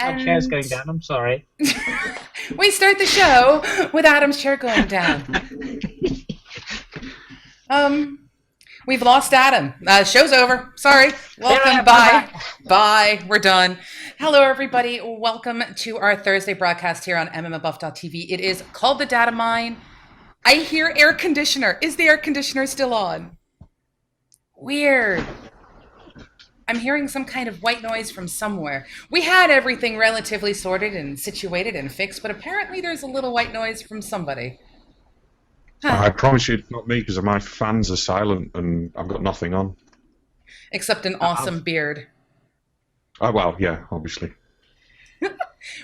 My chair's going down, I'm sorry. We start the show with Adam's chair going down. We've lost Adam. Show's over. Sorry. Welcome. Bye. Bye. We're done. Hello, everybody. Welcome to our Thursday broadcast here on MMOBuff.TV. It is called the Datamine. I hear air conditioner. Is the air conditioner still on? Weird. I'm hearing some kind of white noise from somewhere. We had everything relatively sorted and situated and fixed, but apparently there's a little white noise from somebody. Huh. I promise you it's not me because my fans are silent and I've got nothing on. Except an awesome beard. Oh, well, yeah, obviously.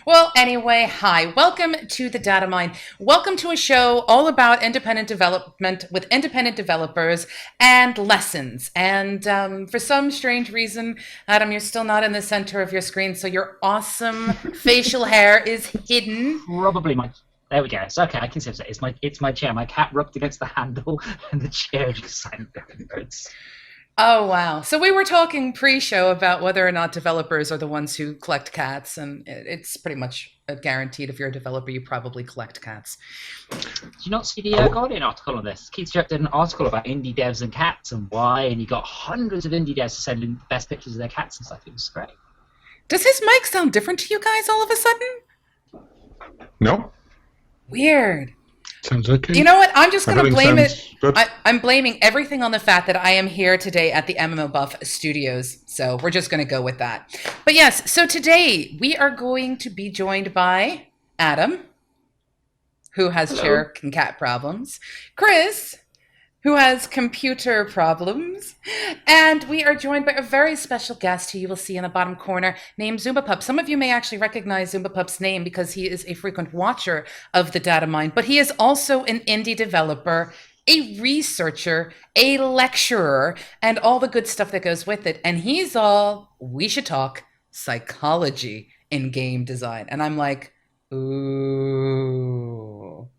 Well, anyway, hi. Welcome to the Datamine. Welcome to a show all about independent development with independent developers and lessons. And for some strange reason, Adam, you're still not in the center of your screen, so your awesome facial hair is hidden. Probably my... There we go. It's okay, I can see it. It's my chair. My cat rubbed against the handle and the chair just signed notes. Oh, wow. So we were talking pre-show about whether or not developers are the ones who collect cats, and it's pretty much guaranteed if you're a developer, you probably collect cats. Did you not see the Guardian article on this? Keith Jarrett did an article about indie devs and cats and why, and he got hundreds of indie devs to send in the best pictures of their cats and stuff. It was great. Does his mic sound different to you guys all of a sudden? No. Weird. Sounds okay. You know what? I'm just going to blame it. Good. I'm blaming everything on the fact that I am here today at the MMO Buff Studios. So we're just going to go with that. But yes, so today we are going to be joined by Adam, who has chair and cat problems, Chris, who has computer problems, and we are joined by a very special guest who you will see in the bottom corner named ZumbaPup. Some of you may actually recognize ZumbaPup's name because he is a frequent watcher of the Datamine, but he is also an indie developer, a researcher, a lecturer, and all the good stuff that goes with it. And he's all, we should talk psychology in game design. And I'm like, ooh.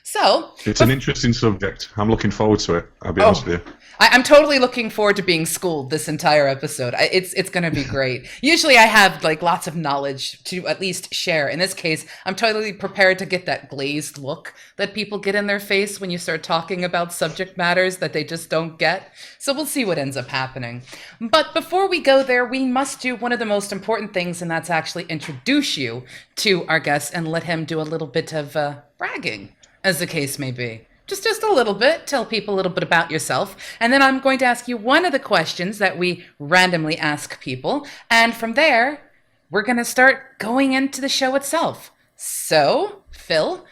So it's an interesting subject. I'm looking forward to it. I'll be honest with you. I'm totally looking forward to being schooled this entire episode. It's going to be great. Usually I have like lots of knowledge to at least share. In this case, I'm totally prepared to get that glazed look that people get in their face when you start talking about subject matters that they just don't get. So we'll see what ends up happening. But before we go there, we must do one of the most important things, and that's actually introduce you to our guest and let him do a little bit of bragging, as the case may be. Just a little bit. Tell people a little bit about yourself. And then I'm going to ask you one of the questions that we randomly ask people. And from there, we're going to start going into the show itself. So, Phil,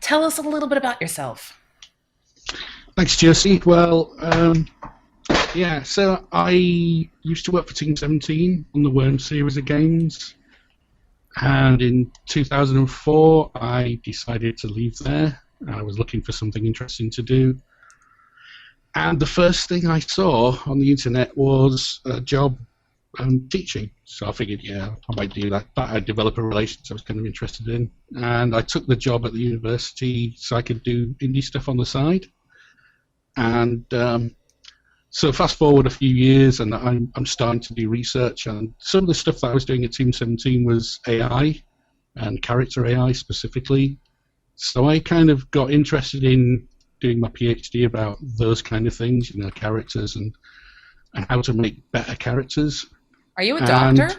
tell us a little bit about yourself. Thanks, Josey. Well, yeah, so I used to work for Team 17 on the Worm series of games. And in 2004, I decided to leave there. I was looking for something interesting to do. And the first thing I saw on the internet was a job teaching. So I figured, yeah, I might do that. That I had developer relations I was kind of interested in. And I took the job at the university so I could do indie stuff on the side. And so fast forward a few years, and I'm starting to do research, and some of the stuff that I was doing at Team 17 was AI, and character AI specifically. So I kind of got interested in doing my PhD about those kind of things, you know, characters and how to make better characters. Are you a doctor?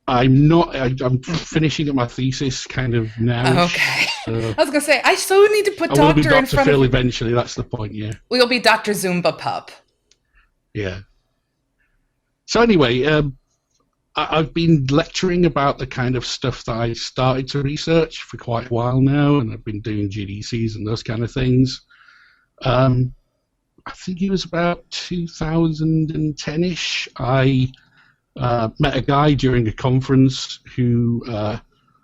I'm not. I'm finishing up my thesis kind of now. Okay. So I was going to say, I so need to put I will be doctor in Dr. front Phil of... eventually, that's the point, yeah. We'll be Dr. ZumbaPup. Yeah. So anyway, I've been lecturing about the kind of stuff that I started to research for quite a while now, and I've been doing GDCs and those kind of things. I think it was about 2010-ish. I met a guy during a conference who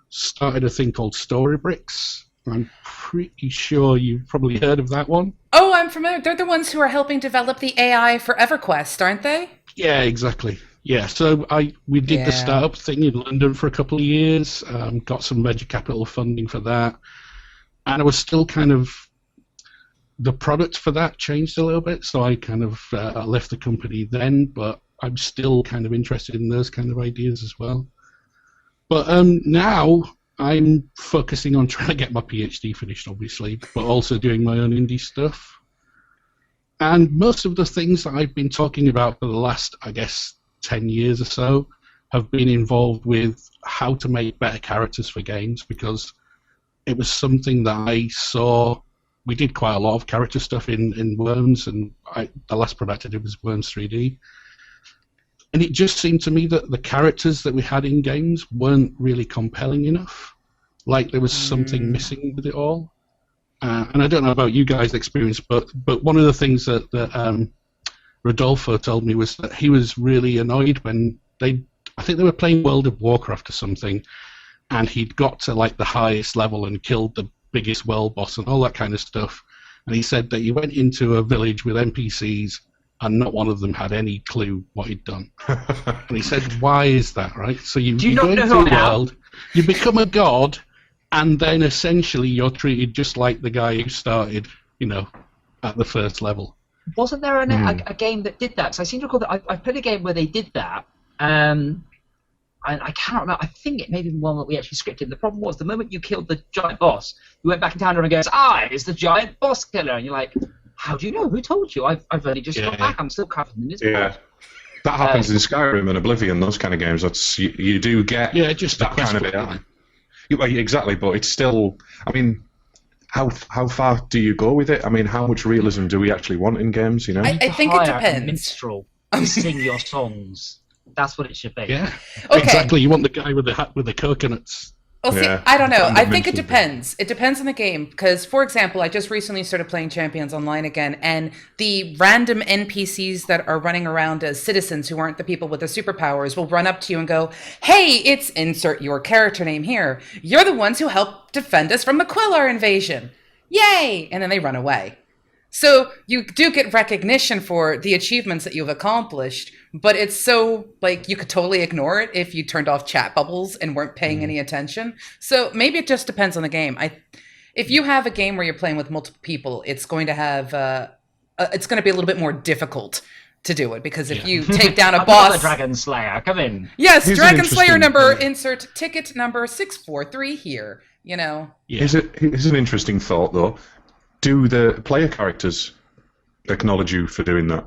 started a thing called Storybricks. I'm pretty sure you've probably heard of that one. Oh, I'm familiar. They're the ones who are helping develop the AI for EverQuest, aren't they? Yeah, exactly. Yeah, so we did the startup thing in London for a couple of years, got some venture capital funding for that, and I was still kind of, the product for that changed a little bit, so I kind of left the company then, but I'm still kind of interested in those kind of ideas as well. But now I'm focusing on trying to get my PhD finished, obviously, but also doing my own indie stuff. And most of the things that I've been talking about for the last, I guess, 10 years or so have been involved with how to make better characters for games, because it was something that I saw. We did quite a lot of character stuff in Worms, and the last product I did was Worms 3D. And it just seemed to me that the characters that we had in games weren't really compelling enough. Like there was something missing with it all. And I don't know about you guys' experience, but one of the things that Rodolfo told me was that he was really annoyed when I think they were playing World of Warcraft or something, and he'd got to like the highest level and killed the biggest world boss and all that kind of stuff. And he said that he went into a village with NPCs and not one of them had any clue what he'd done. And he said, why is that, right? So you go into the world, you become a god, and then essentially you're treated just like the guy who started, at the first level. Wasn't there a game that did that? So I seem to recall that I played a game where they did that, and I cannot remember. I think it may be the one that we actually scripted. The problem was the moment you killed the giant boss, you went back in town and goes, it's the giant boss killer. And you're like, how do you know? Who told you? I've only just got back. I'm still covered in this. Yeah. That happens in Skyrim and Oblivion, those kind of games. That's you do get just that kind of AI. Exactly, but it's still. I mean, how far do you go with it? I mean, how much realism do we actually want in games? I think it depends. A minstrel to sing your songs. That's what it should be. Yeah, okay. Exactly. You want the guy with the hat with the coconuts. Well, see, I don't know. I think it depends. It depends on the game. Because, for example, I just recently started playing Champions Online again, and the random NPCs that are running around as citizens who aren't the people with the superpowers will run up to you and go, hey, it's insert your character name here. You're the ones who helped defend us from the Quellar invasion. Yay! And then they run away. So you do get recognition for the achievements that you've accomplished, but it's so, you could totally ignore it if you turned off chat bubbles and weren't paying any attention. So maybe it just depends on the game. If you have a game where you're playing with multiple people, it's going to have, it's going to be a little bit more difficult to do it, because if you take down a boss... Dragon Slayer, come in. Yes, here's Dragon Slayer number, insert ticket number 643 here, Yeah. Here's an interesting thought, though. Do the player characters acknowledge you for doing that?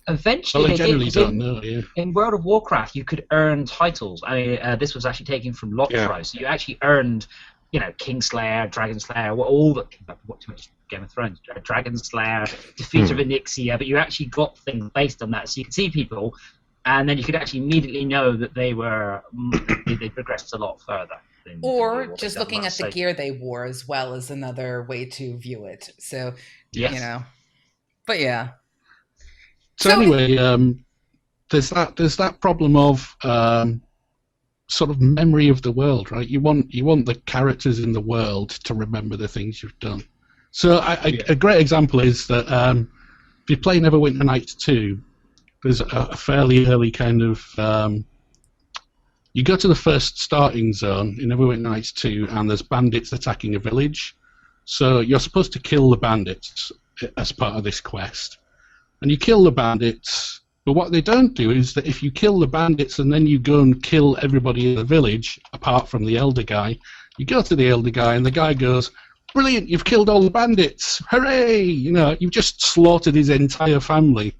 Eventually, they generally don't know. Yeah. In World of Warcraft, you could earn titles. I mean, this was actually taken from Lotro, so you actually earned, Kingslayer, Dragon Slayer, all the too much Game of Thrones, Dragon Slayer, Defeat of Onyxia, but you actually got things based on that, so you could see people, and then you could actually immediately know that they progressed a lot further. Or just looking at the gear they wore as well as another way to view it. So, but yeah. So anyway, there's that problem of sort of memory of the world, right? You want the characters in the world to remember the things you've done. So a great example is that if you play Neverwinter Nights 2, there's a fairly early kind of... you go to the first starting zone in Neverwinter Nights 2, and there's bandits attacking a village. So you're supposed to kill the bandits as part of this quest. And you kill the bandits, but what they don't do is that if you kill the bandits and then you go and kill everybody in the village, apart from the elder guy, you go to the elder guy and the guy goes, brilliant, you've killed all the bandits, hooray! You've just slaughtered his entire family.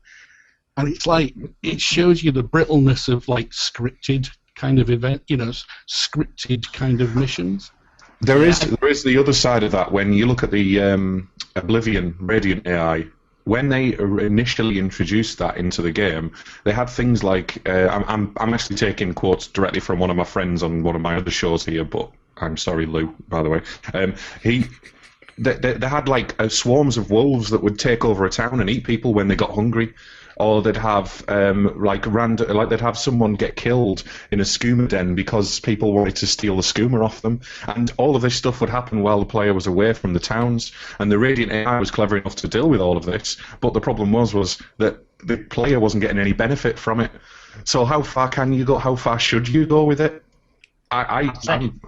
And it's like, it shows you the brittleness of scripted kind of event, scripted kind of missions. There is the other side of that. When you look at the Oblivion Radiant AI, when they initially introduced that into the game, they had things like I'm actually taking quotes directly from one of my friends on one of my other shows here, but I'm sorry, Lou, by the way. They had swarms of wolves that would take over a town and eat people when they got hungry. Or they'd have they'd have someone get killed in a skooma den because people wanted to steal the skooma off them, and all of this stuff would happen while the player was away from the towns. And the Radiant AI was clever enough to deal with all of this, but the problem was that the player wasn't getting any benefit from it. So how far can you go? How far should you go with it? I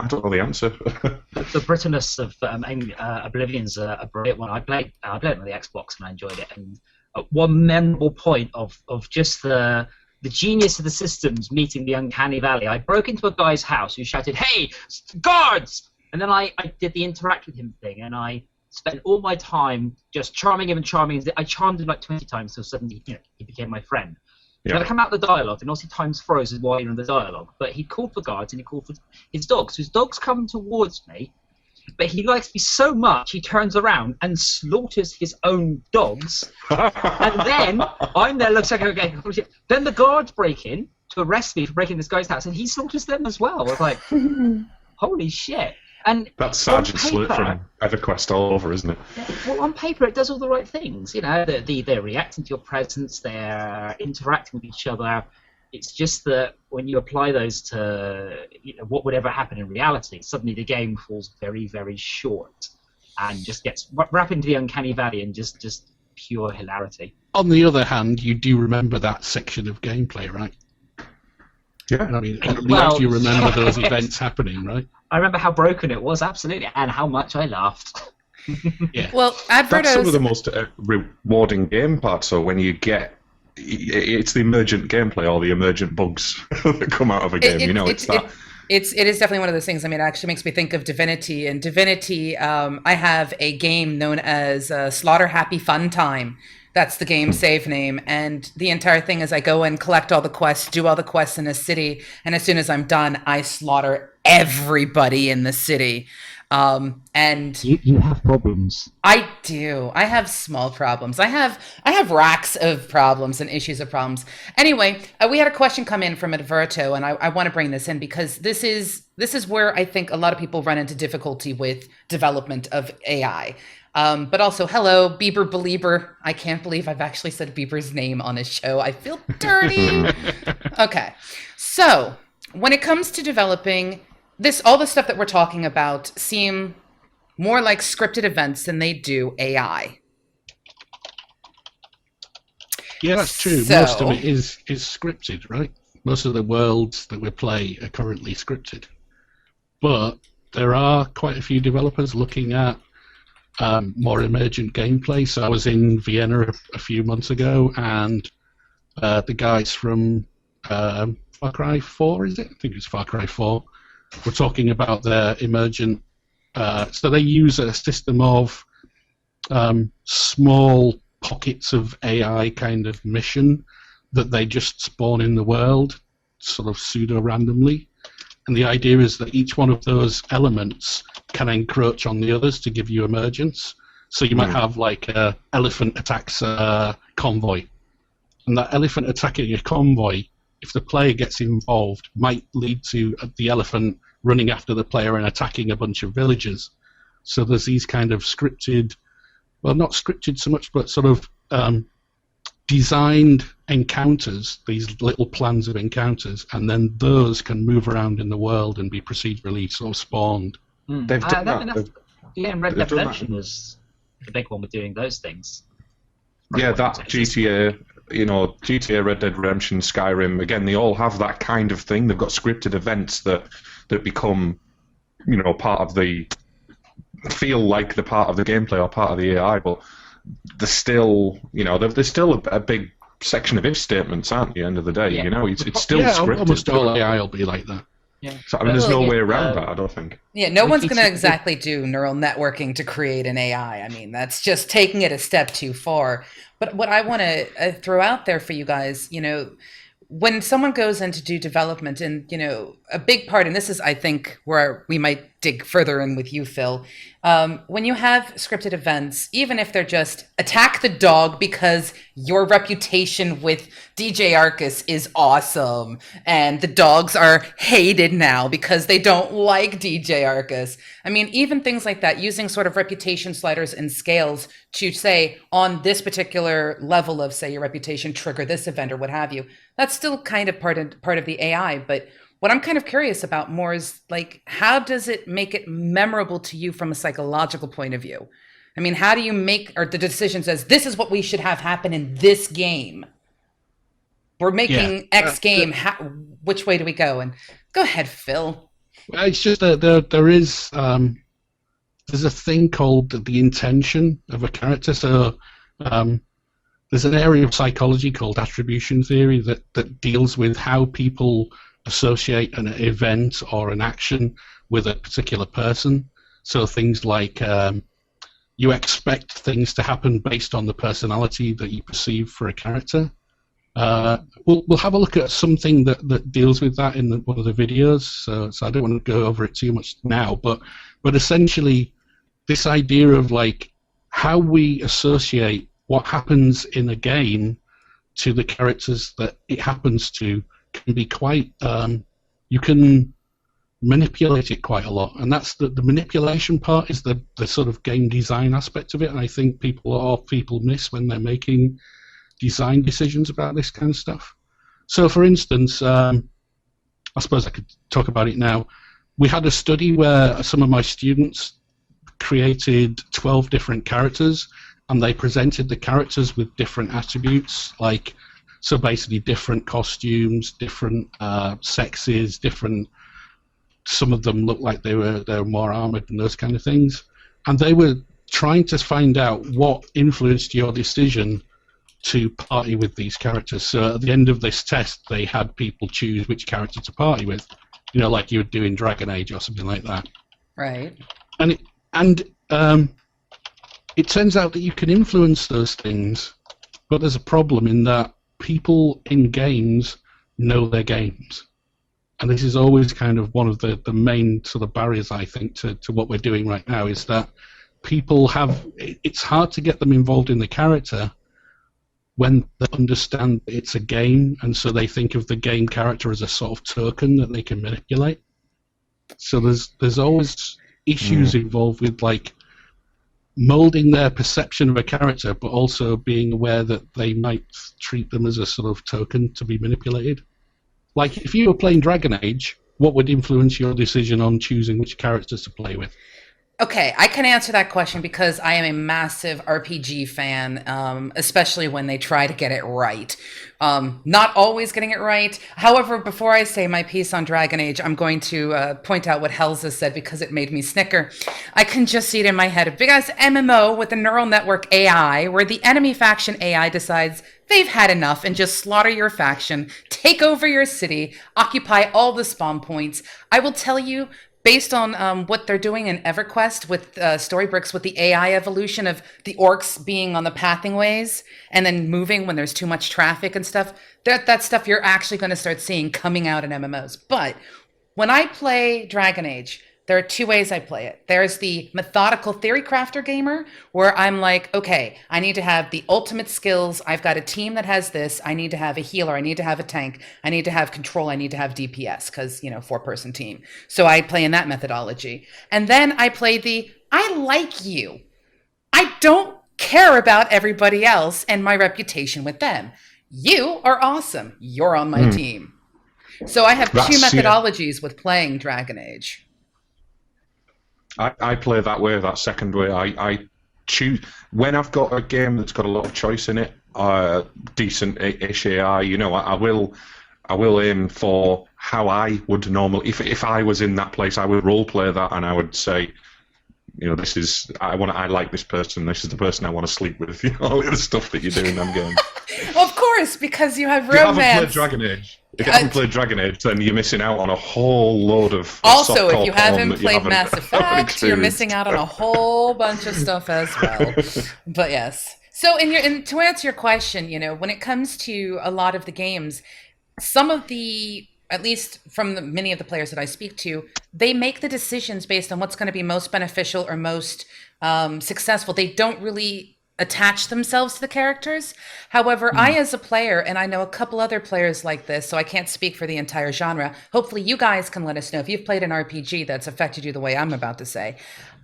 don't know the answer. The brittleness of Oblivion's a brilliant one. I played it on the Xbox and I enjoyed it. And one memorable point of just the the genius of the systems meeting the uncanny valley. I broke into a guy's house who shouted, "Hey, guards!" And then I did the interact with him thing, and I spent all my time just charming him and charming him. I charmed him like 20 times, so suddenly he became my friend. Yeah. Then I come out of the dialogue, and obviously time's frozen while you're in the dialogue, but he called for guards and he called for his dogs. So his dogs come towards me, but he likes me so much he turns around and slaughters his own dogs. And then I'm there, looks like okay. Then the guards break in to arrest me for breaking this guy's house, and he slaughters them as well. I was like, holy shit! And that's Sergeant Slurt from EverQuest all over, isn't it? Well, on paper, it does all the right things. They're reacting to your presence, they're interacting with each other. It's just that when you apply those to what would ever happen in reality, suddenly the game falls very, very short and just gets wrapped into the uncanny valley and just pure hilarity. On the other hand, you do remember that section of gameplay, right? Yeah. I mean, at least you remember those events happening, right? I remember how broken it was, absolutely, and how much I laughed. Yeah. Well, that's some of the most rewarding game parts. So when you get, it's the emergent gameplay or the emergent bugs that come out of a game. It's that. It is definitely one of those things. I mean, it actually makes me think of Divinity. And Divinity, I have a game known as Slaughter Happy Fun Time. That's the game save name. And the entire thing is I go and collect all the quests, do all the quests in a city, and as soon as I'm done, I slaughter everybody in the city. And you have problems. I do. I have small problems. I have racks of problems and issues of problems. Anyway, we had a question come in from Adverto, and I want to bring this in because this is where I think a lot of people run into difficulty with development of AI. But also, hello, Bieber Belieber. I can't believe I've actually said Bieber's name on his show. I feel dirty. Okay. So when it comes to developing all the stuff that we're talking about seem more like scripted events than they do AI. Yeah, that's true. Most of it is scripted, right? Most of the worlds that we play are currently scripted. But there are quite a few developers looking at more emergent gameplay. So I was in Vienna a few months ago, and the guys from Far Cry 4, is it? I think it was Far Cry 4. We're talking about their emergent. So they use a system of small pockets of AI kind of mission that they just spawn in the world, sort of pseudo-randomly. And the idea is that each one of those elements can encroach on the others to give you emergence. So you might have like elephant attacks a convoy. And that elephant attacking a convoy, if the player gets involved, might lead to the elephant running after the player and attacking a bunch of villagers. So there's these kind of scripted, well, not scripted so much, but sort of designed encounters, these little plans of encounters, and then those can move around in the world and be procedurally sort of spawned. They've done that. Yeah, and Red Dead Redemption was the big one with doing those things. Yeah, that GTA, GTA, Red Dead Redemption, Skyrim, again, they all have that kind of thing. They've got scripted events that become, part of feel like the part of the gameplay or part of the AI, but they're still, there's still a big section of if statements, aren't at the end of the day? Yeah. It's still scripted. Almost all AI will be like that. Yeah. So, there's no way around that, I don't think. Yeah, no one's going to exactly do neural networking to create an AI. I mean, that's just taking it a step too far. But what I want to throw out there for you guys, when someone goes in to do development, and a big part, and this is, I think, where we might dig further in with you, Phil, when you have scripted events, even if they're just attack the dog because your reputation with DJ Arcus is awesome, and the dogs are hated now because they don't like DJ Arcus. I mean, even things like that, using sort of reputation sliders and scales to say on this particular level of, say, your reputation, trigger this event or what have you. That's still kind of part of the AI, but what I'm kind of curious about more is, like, how does it make it memorable to you from a psychological point of view? I mean, how do you make the decisions as this is what we should have happen in this game? We're making X game. Which way do we go? And go ahead, Phil. Well, it's just that there's a thing called the intention of a character. So there's there's an area of psychology called attribution theory that deals with how people associate an event or an action with a particular person. So things like you expect things to happen based on the personality that you perceive for a character. We'll have a look at something that deals with that in one of the videos. So I don't want to go over it too much now, but essentially this idea of like how we associate what happens in a game to the characters that it happens to can be quite you can manipulate it quite a lot, and that's the manipulation part is the sort of game design aspect of it, and I think people miss when they're making design decisions about this kind of stuff. So for instance, I suppose I could talk about it now. We had a study where some of my students created 12 different characters, and they presented the characters with different attributes, like, so basically different costumes, different sexes, different. Some of them looked like they were more armored and those kind of things, and they were trying to find out what influenced your decision to party with these characters. So at the end of this test, they had people choose which character to party with, like you would do in Dragon Age or something like that. Right. And it turns out that you can influence those things, but there's a problem in that people in games know their games. And this is always kind of one of the main sort of barriers, I think, to what we're doing right now, is that people it's hard to get them involved in the character when they understand it's a game, and so they think of the game character as a sort of token that they can manipulate. So there's always issues involved with like molding their perception of a character, but also being aware that they might treat them as a sort of token to be manipulated. Like, if you were playing Dragon Age, what would influence your decision on choosing which characters to play with? Okay, I can answer that question because I am a massive RPG fan, especially when they try to get it right. Not always getting it right. However, before I say my piece on Dragon Age, I'm going to point out what Helza said because it made me snicker. I can just see it in my head. A big-ass MMO with a neural network AI where the enemy faction AI decides they've had enough and just slaughter your faction, take over your city, occupy all the spawn points. I will tell you, based on what they're doing in EverQuest with Storybricks, with the AI evolution of the orcs being on the pathing ways and then moving when there's too much traffic and stuff, that stuff you're actually going to start seeing coming out in MMOs. But when I play Dragon Age, there are two ways I play it. There's the methodical theory crafter gamer, where I'm like, okay, I need to have the ultimate skills. I've got a team that has this. I need to have a healer. I need to have a tank. I need to have control. I need to have DPS because, 4-person team. So I play in that methodology. And then I play I like you. I don't care about everybody else and my reputation with them. You are awesome. You're on my team. So I have two methodologies with playing Dragon Age. I play that way, that second way. I choose when I've got a game that's got a lot of choice in it, decent-ish AI. I will aim for how I would normally. If I was in that place, I would role play that, and I would say, this is I like this person. This is the person I want to sleep with. All the other stuff that you do in them games. Well, of course, because you have romance. If you haven't played Dragon Age. If you haven't played Dragon Age, then you're missing out on a whole load of. Also, if you haven't played Mass Effect, you're missing out on a whole bunch of stuff as well. But yes. So, to answer your question, when it comes to a lot of the games, some of the, at least from many of the players that I speak to, they make the decisions based on what's going to be most beneficial or most successful. They don't really attach themselves to the characters. However, I as a player, and I know a couple other players like this, so I can't speak for the entire genre. Hopefully you guys can let us know if you've played an RPG that's affected you the way I'm about to say.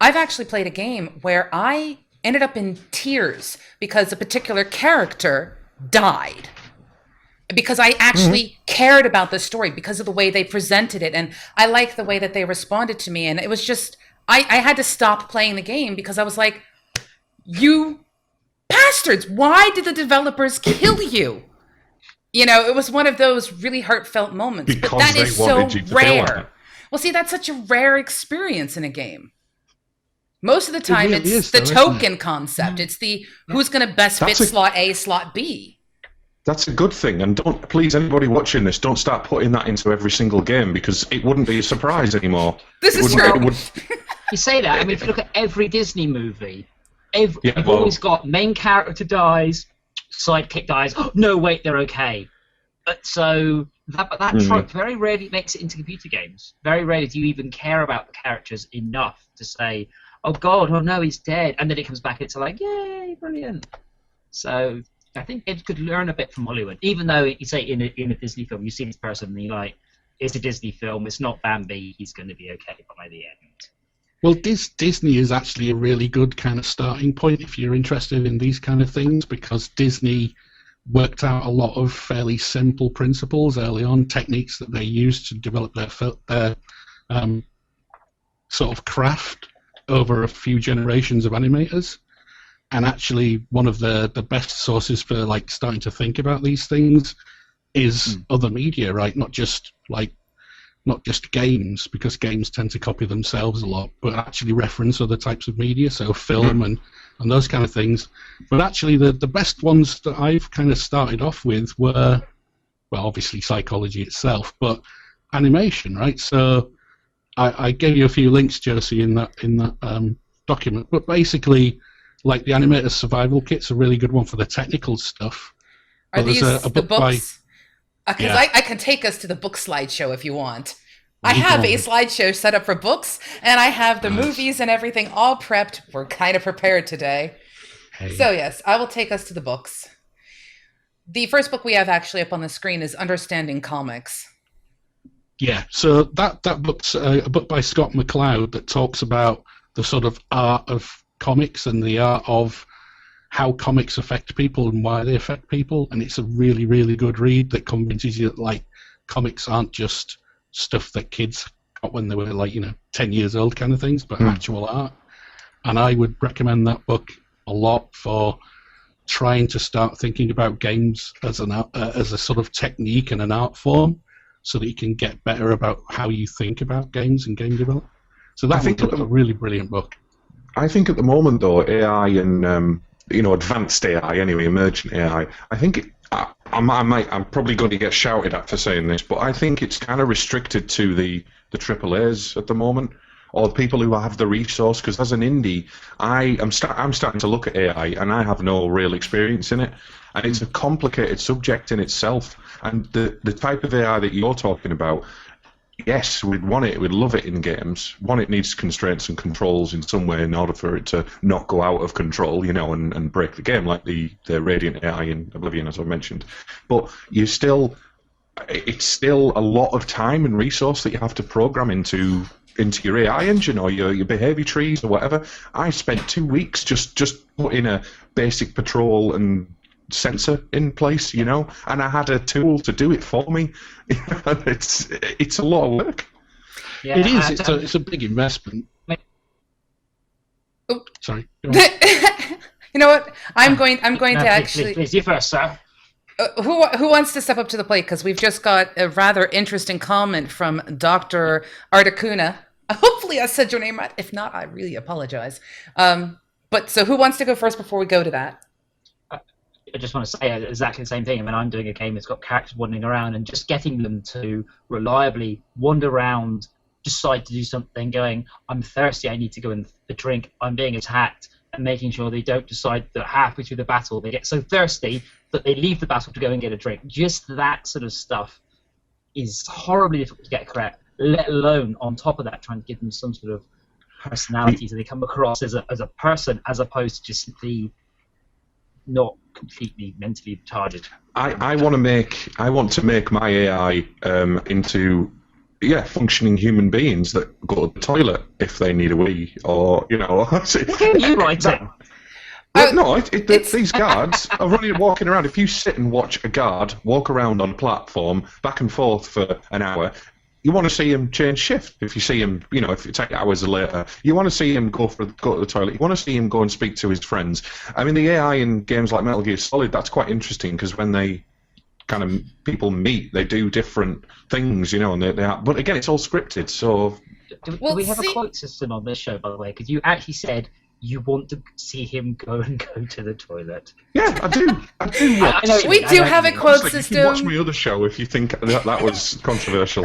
I've actually played a game where I ended up in tears because a particular character died. Because I actually cared about the story because of the way they presented it, and I liked the way that they responded to me, and it was just, I had to stop playing the game because I was like, you bastards, why did the developers kill you? It was one of those really heartfelt moments. Because but that is so rare. Well, see, that's such a rare experience in a game. Most of the time, really it's is, the though, isn't token concept. It's the who's going to best fit slot A, slot B. That's a good thing, and don't please anybody watching this, don't start putting that into every single game because it wouldn't be a surprise anymore. This is true. You say that. I mean, if you look at every Disney movie, you've always got main character dies, sidekick dies. Oh, no, wait, they're okay. So that trope very rarely makes it into computer games. Very rarely do you even care about the characters enough to say, "Oh God, oh no, he's dead," and then it comes back. It's like, "Yay, brilliant!" So I think it could learn a bit from Hollywood, even though you say in a Disney film, you see this person and you're like, "It's a Disney film. It's not Bambi. He's going to be okay by the end." Well, Disney is actually a really good kind of starting point if you're interested in these kind of things, because Disney worked out a lot of fairly simple principles early on, techniques that they used to develop their sort of craft over a few generations of animators. And actually, one of the best sources for like starting to think about these things is other media, right? Not just games, because games tend to copy themselves a lot, but actually reference other types of media, so film and those kind of things. But actually, the best ones that I've kind of started off with were, well, obviously psychology itself, but animation, right? So I gave you a few links, Josey, in that document. But basically, like the animator survival kit's a really good one for the technical stuff. Are these a book the books? Because I can take us to the book slideshow if you want. I have a slideshow set up for books, and I have the movies and everything all prepped. We're kind of prepared today. Hey. So yes, I will take us to the books. The first book we have actually up on the screen is Understanding Comics. Yeah, so that book's a book by Scott McCloud that talks about the sort of art of comics and the art of how comics affect people and why they affect people, and it's a really, really good read that convinces you that like comics aren't just stuff that kids got when they were like 10 years old kind of things, but actual art. And I would recommend that book a lot for trying to start thinking about games as a sort of technique and an art form, so that you can get better about how you think about games and game development. So that was a really brilliant book. I think at the moment though, AI and advanced AI anyway, emergent AI, I think I'm probably going to get shouted at for saying this, but I think it's kind of restricted to the AAAs at the moment, or people who have the resource. Because as an indie, I'm starting to look at AI, and I have no real experience in it, and it's a complicated subject in itself. And the type of AI that you're talking about, yes, we'd want it, we'd love it in games. One, it needs constraints and controls in some way in order for it to not go out of control, and break the game, like the Radiant AI in Oblivion, as I mentioned. But it's still a lot of time and resource that you have to program into your AI engine or your behavior trees or whatever. I spent 2 weeks just putting a basic patrol and sensor in place, and I had a tool to do it for me. It's a lot of work. Yeah, it is. It's a big investment. Oh. Sorry. You know what? I'm going to actually. Please, you first, sir. Who wants to step up to the plate? Because we've just got a rather interesting comment from Dr. Articuna. Hopefully I said your name right. If not, I really apologize. But so who wants to go first before we go to that? I just want to say exactly the same thing. I mean, I'm doing a game that's got characters wandering around, and just getting them to reliably wander around, decide to do something, going, I'm thirsty, I need to go and drink, I'm being attacked, and making sure they don't decide that halfway through the battle they get so thirsty that they leave the battle to go and get a drink. Just that sort of stuff is horribly difficult to get correct, let alone on top of that trying to give them some sort of personality so they come across as a person, as opposed to just simply not completely mentally retarded. I want to make my AI into functioning human beings that go to the toilet if they need a wee, or What are you writing? These guards are walking around. If you sit and watch a guard walk around on a platform back and forth for an hour, you want to see him change shift. If you see him, if it's 8 hours later, you want to see him go to the toilet. You want to see him go and speak to his friends. I mean, the AI in games like Metal Gear Solid, that's quite interesting, because when they kind of people meet, they do different things, and they are, but again, it's all scripted. So do Well, we have a see- quote system on this show, by the way? Because you actually said you want to see him go to the toilet. Yeah, I do. I do. I know what you We mean, I do know what have you a mean. quote Honestly, system. you can watch my other show if you think that was controversial.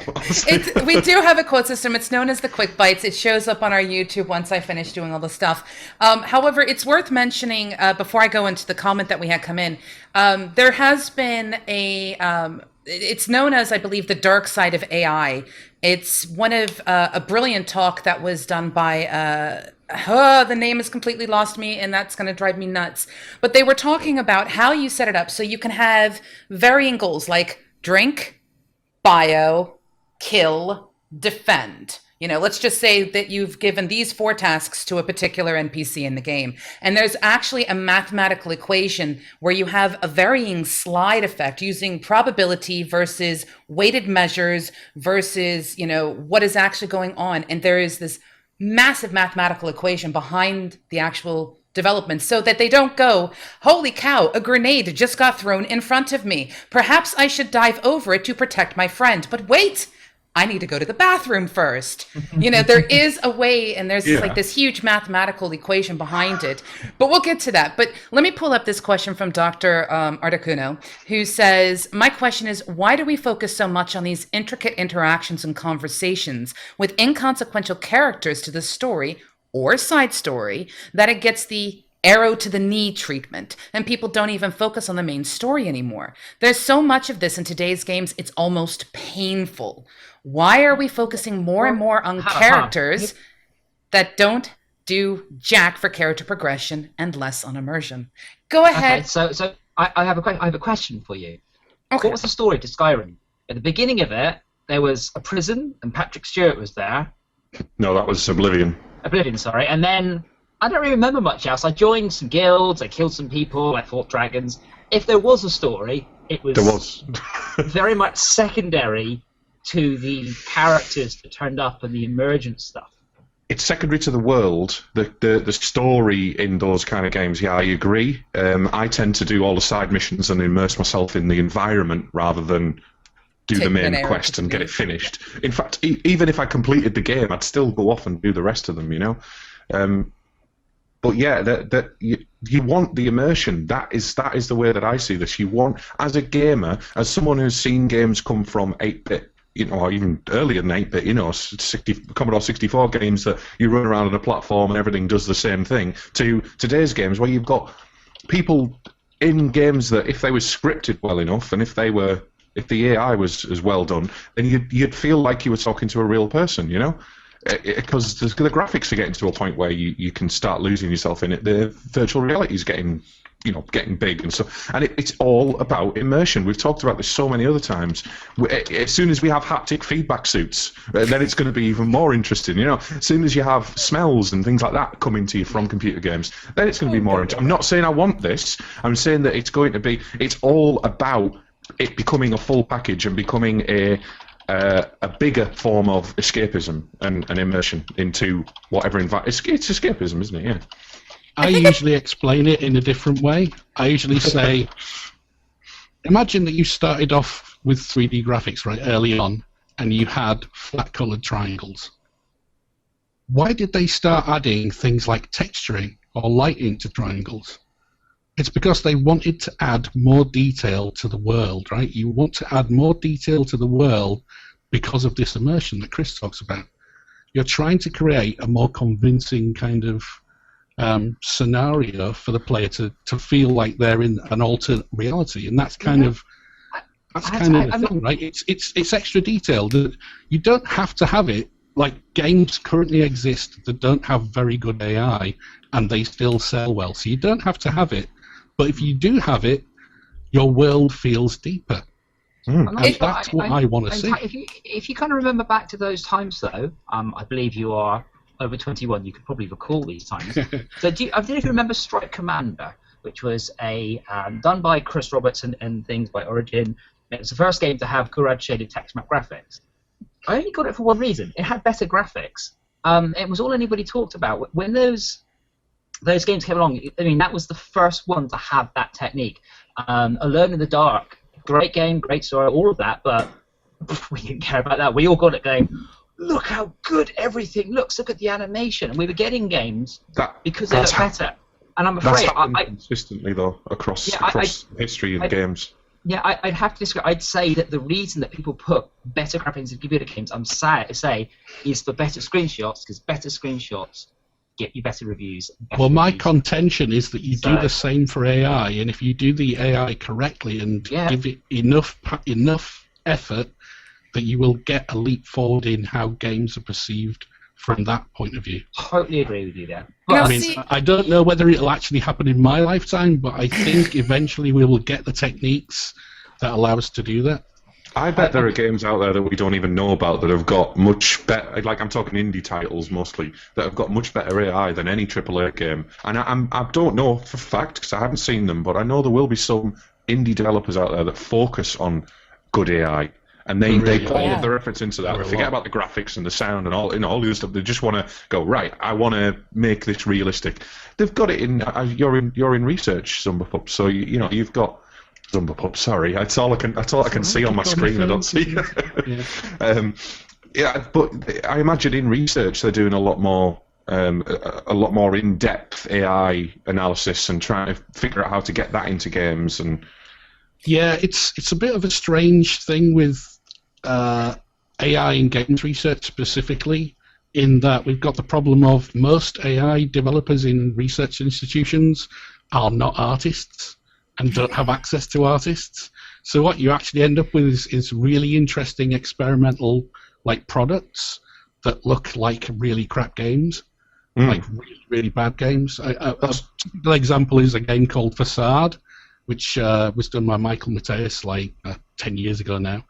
We do have a quote system. It's known as the Quick Bites. It shows up on our YouTube once I finish doing all the stuff. However, it's worth mentioning before I go into the comment that we had come in. There has been it's known as, I believe, the dark side of AI. It's one of a brilliant talk that was done by. The name has completely lost me, and that's going to drive me nuts. But they were talking about how you set it up so you can have varying goals like drink, bio, kill, defend. You know, let's just say that you've given these 4 tasks to a particular NPC in the game. And there's actually a mathematical equation where you have a varying slide effect using probability versus weighted measures versus, you know, what is actually going on. And there is this massive mathematical equation behind the actual development so that they don't go, holy cow, a grenade just got thrown in front of me. Perhaps I should dive over it to protect my friend. But wait, I need to go to the bathroom first. You know, there is a way, and there's like this huge mathematical equation behind it. But we'll get to that. But let me pull up this question from Dr. Articuno, who says, my question is, why do we focus so much on these intricate interactions and conversations with inconsequential characters to the story or side story that it gets the arrow to the knee treatment, and people don't even focus on the main story anymore? There's so much of this in today's games, it's almost painful. Why are we focusing more and more on characters that don't do jack for character progression and less on immersion? Go ahead. Okay, so I have a question for you. Okay. What was the story to Skyrim? At the beginning of it, there was a prison, and Patrick Stewart was there. No, that was Oblivion. Oblivion, sorry. And then I don't really remember much else. I joined some guilds, I killed some people, I fought dragons. If there was a story, it was, There was. very much secondary to the characters that turned up and the emergent stuff. It's secondary to the world. The story in those kind of games, yeah, I agree. I tend to do all the side missions and immerse myself in the environment rather than do the main quest and get it finished. In fact, even if I completed the game, I'd still go off and do the rest of them, you know? But yeah, you want the immersion. That is the way that I see this. You want, as a gamer, as someone who's seen games come from 8-bit, you know, or even earlier than 8-bit, you know, Commodore 64 games that you run around on a platform and everything does the same thing, to today's games where you've got people in games that, if they were scripted well enough and if the AI was as well done, then you'd feel like you were talking to a real person, you know? Because the graphics are getting to a point where you can start losing yourself in it. The virtual reality is getting big and so, and it's all about immersion. We've talked about this so many other times. As soon as we have haptic feedback suits, then it's going to be even more interesting. You know, as soon as you have smells and things like that coming to you from computer games, then it's going to be more interesting. I'm not saying I want this. I'm saying that it's going to be. It's all about it becoming a full package and becoming a bigger form of escapism and immersion into whatever environment. It's escapism, isn't it? Yeah. I usually explain it in a different way. I usually say, imagine that you started off with 3D graphics right early on, and you had flat-colored triangles. Why did they start adding things like texturing or lighting to triangles? It's because they wanted to add more detail to the world, right? You want to add more detail to the world because of this immersion that Chris talks about. You're trying to create a more convincing kind of scenario for the player to feel like they're in an alternate reality, and that's kind of the thing, right? It's extra detail that you don't have to have it. Like, games currently exist that don't have very good AI, and they still sell well. So you don't have to have it, but if you do have it, your world feels deeper. And that's what I want to see. If you kind of remember back to those times, though, I believe you are over 21, you could probably recall these times. So I don't know if you remember Strike Commander, which was done by Chris Roberts and things by Origin. It was the first game to have Courage shaded text map graphics. I only got it for one reason. It had better graphics. It was all anybody talked about. When those games came along, I mean, that was the first one to have that technique. Alone in the Dark, great game, great story, all of that, but we didn't care about that. We all got it going, look how good everything looks. Look at the animation. And we were getting games because they look better. And I'm afraid that's happened consistently though across history in games. Yeah, I'd have to disagree. I'd say that the reason that people put better graphics in computer games, I'm sad to say, is for better screenshots, because better screenshots get you better reviews. My contention is that you do the same for AI, and if you do the AI correctly and give it enough effort, that you will get a leap forward in how games are perceived from that point of view. Totally agree with you there. But, I don't know whether it'll actually happen in my lifetime, but I think eventually we will get the techniques that allow us to do that. I bet there are games out there that we don't even know about that have got much better, like I'm talking indie titles mostly, that have got much better AI than any AAA game. And I don't know for a fact, because I haven't seen them, but I know there will be some indie developers out there that focus on good AI. And they put all of their efforts into that. Forget about the graphics and the sound and all the other stuff. They just want to go, right, I want to make this realistic. They've got it in. You're in research, Zumbapup. So you've got Zumbapup. Sorry, that's all I can see on my screen. I don't see. But I imagine in research they're doing a lot more in-depth AI analysis and trying to figure out how to get that into games. And yeah, it's a bit of a strange thing with AI in games research specifically, in that we've got the problem of most AI developers in research institutions are not artists and don't have access to artists. So what you actually end up with is really interesting experimental products that look like really crap games, like really, really bad games. A typical example is a game called Facade, which was done by Michael Mateus 10 years ago now.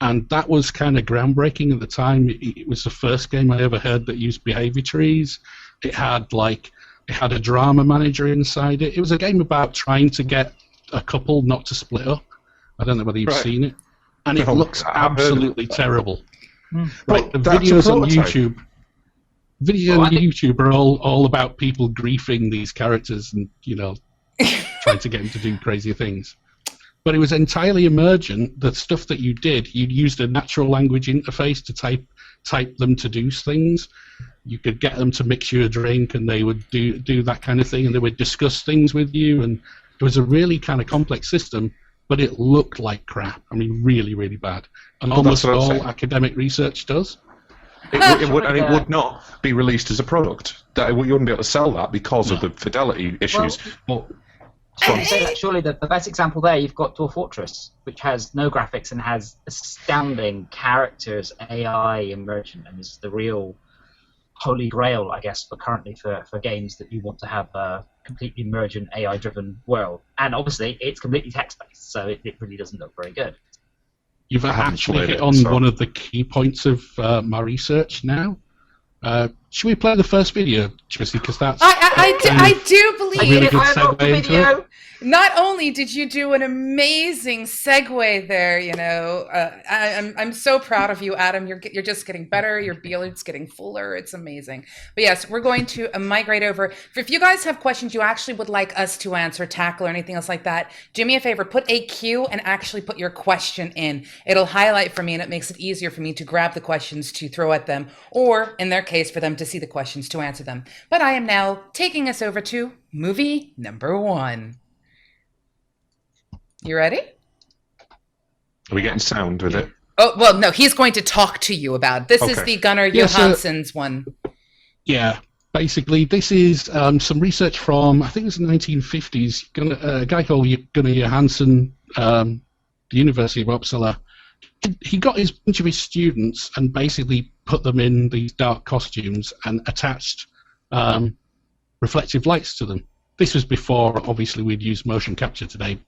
And that was kind of groundbreaking at the time. It was the first game I ever heard that used behavior trees. It had a drama manager inside it. It was a game about trying to get a couple not to split up. I don't know whether you've seen it. And it looks absolutely terrible. Right, the videos on YouTube. YouTube are all about people griefing these characters and trying to get them to do crazy things. But it was entirely emergent. The stuff that you did, you used a natural language interface to type them to do things. You could get them to mix you a drink, and they would do that kind of thing, and they would discuss things with you. And it was a really kind of complex system, but it looked like crap. I mean, really, really bad. And almost all academic research does. It would not be released as a product. You wouldn't be able to sell that because of the fidelity issues. Surely the best example there, you've got Dwarf Fortress, which has no graphics and has astounding characters, AI, emergent, and is the real holy grail, I guess, for games that you want to have a completely emergent, AI-driven world. And obviously, it's completely text-based, so it really doesn't look very good. You've actually hit on one of the key points of my research now. Should we play the first video, Josey? Because that's I do believe a really good segue into it. Not only did you do an amazing segue there, I'm so proud of you, Adam. You're just getting better. Your beard's getting fuller. It's amazing. But yes, we're going to migrate over. If you guys have questions you actually would like us to answer, tackle, or anything else like that, do me a favor. Put a Q and actually put your question in. It'll highlight for me, and it makes it easier for me to grab the questions to throw at them, or in their case, for them to see the questions to answer them. But I am now taking us over to movie number 1. You ready? Are we getting sound with it? Oh, well, no, he's going to talk to you about it. This is the Gunnar Johansson's one. Yeah, basically, this is some research from, I think it was the 1950s, a guy called Gunnar Johansson, the University of Uppsala. He got his bunch of his students and basically put them in these dark costumes and attached reflective lights to them. This was before, obviously, we'd used motion capture today,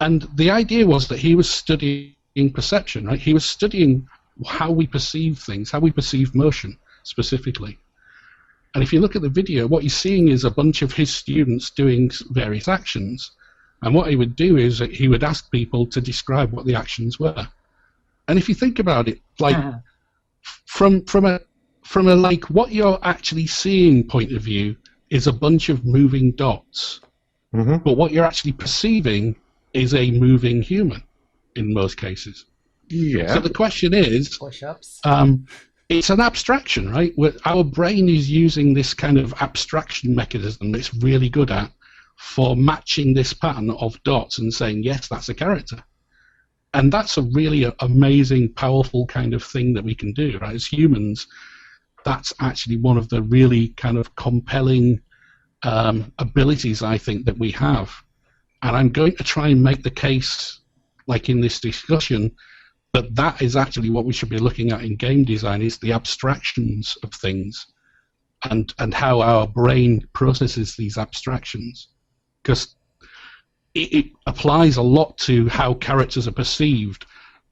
and the idea was that he was studying perception, right? He was studying how we perceive things, how we perceive motion specifically. And if you look at the video, what you're seeing is a bunch of his students doing various actions. And what he would do is that he would ask people to describe what the actions were. And if you think about it, from a what you're actually seeing point of view is a bunch of moving dots. Mm-hmm. But what you're actually perceiving is a moving human in most cases. Yeah. So the question is, it's an abstraction, right? Our brain is using this kind of abstraction mechanism that it's really good at for matching this pattern of dots and saying, yes, that's a character. And that's a really amazing, powerful kind of thing that we can do, right? As humans, that's actually one of the really kind of compelling abilities, I think, that we have. And I'm going to try and make the case, like in this discussion, that is actually what we should be looking at in game design, is the abstractions of things and how our brain processes these abstractions. Because it applies a lot to how characters are perceived.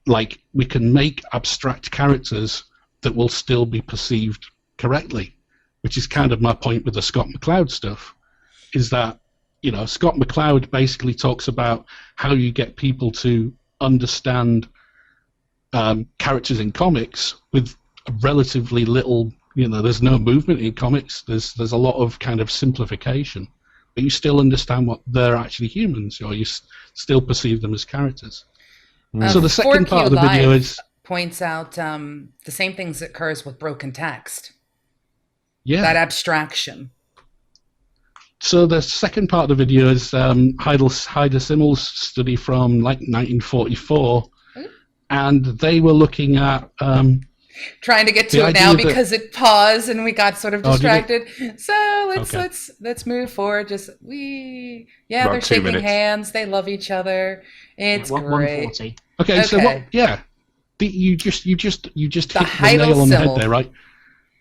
Like, we can make abstract characters that will still be perceived correctly, which is kind of my point with the Scott McCloud stuff, is that, you know, Scott McCloud basically talks about how you get people to understand characters in comics with relatively little, you know, there's no movement in comics, there's a lot of kind of simplification, but you still understand what they're actually humans, or you still perceive them as characters. So the second part of the video is points out the same things that occurs with broken text. Yeah. That abstraction. So the second part of the video is Heider Simmel's study from like 1944, and they were looking at trying to get to it now because it paused and we got sort of distracted. So let's move forward. They're shaking hands. They love each other. It's great. 140. Okay, so you just hit the nail on the head there, right?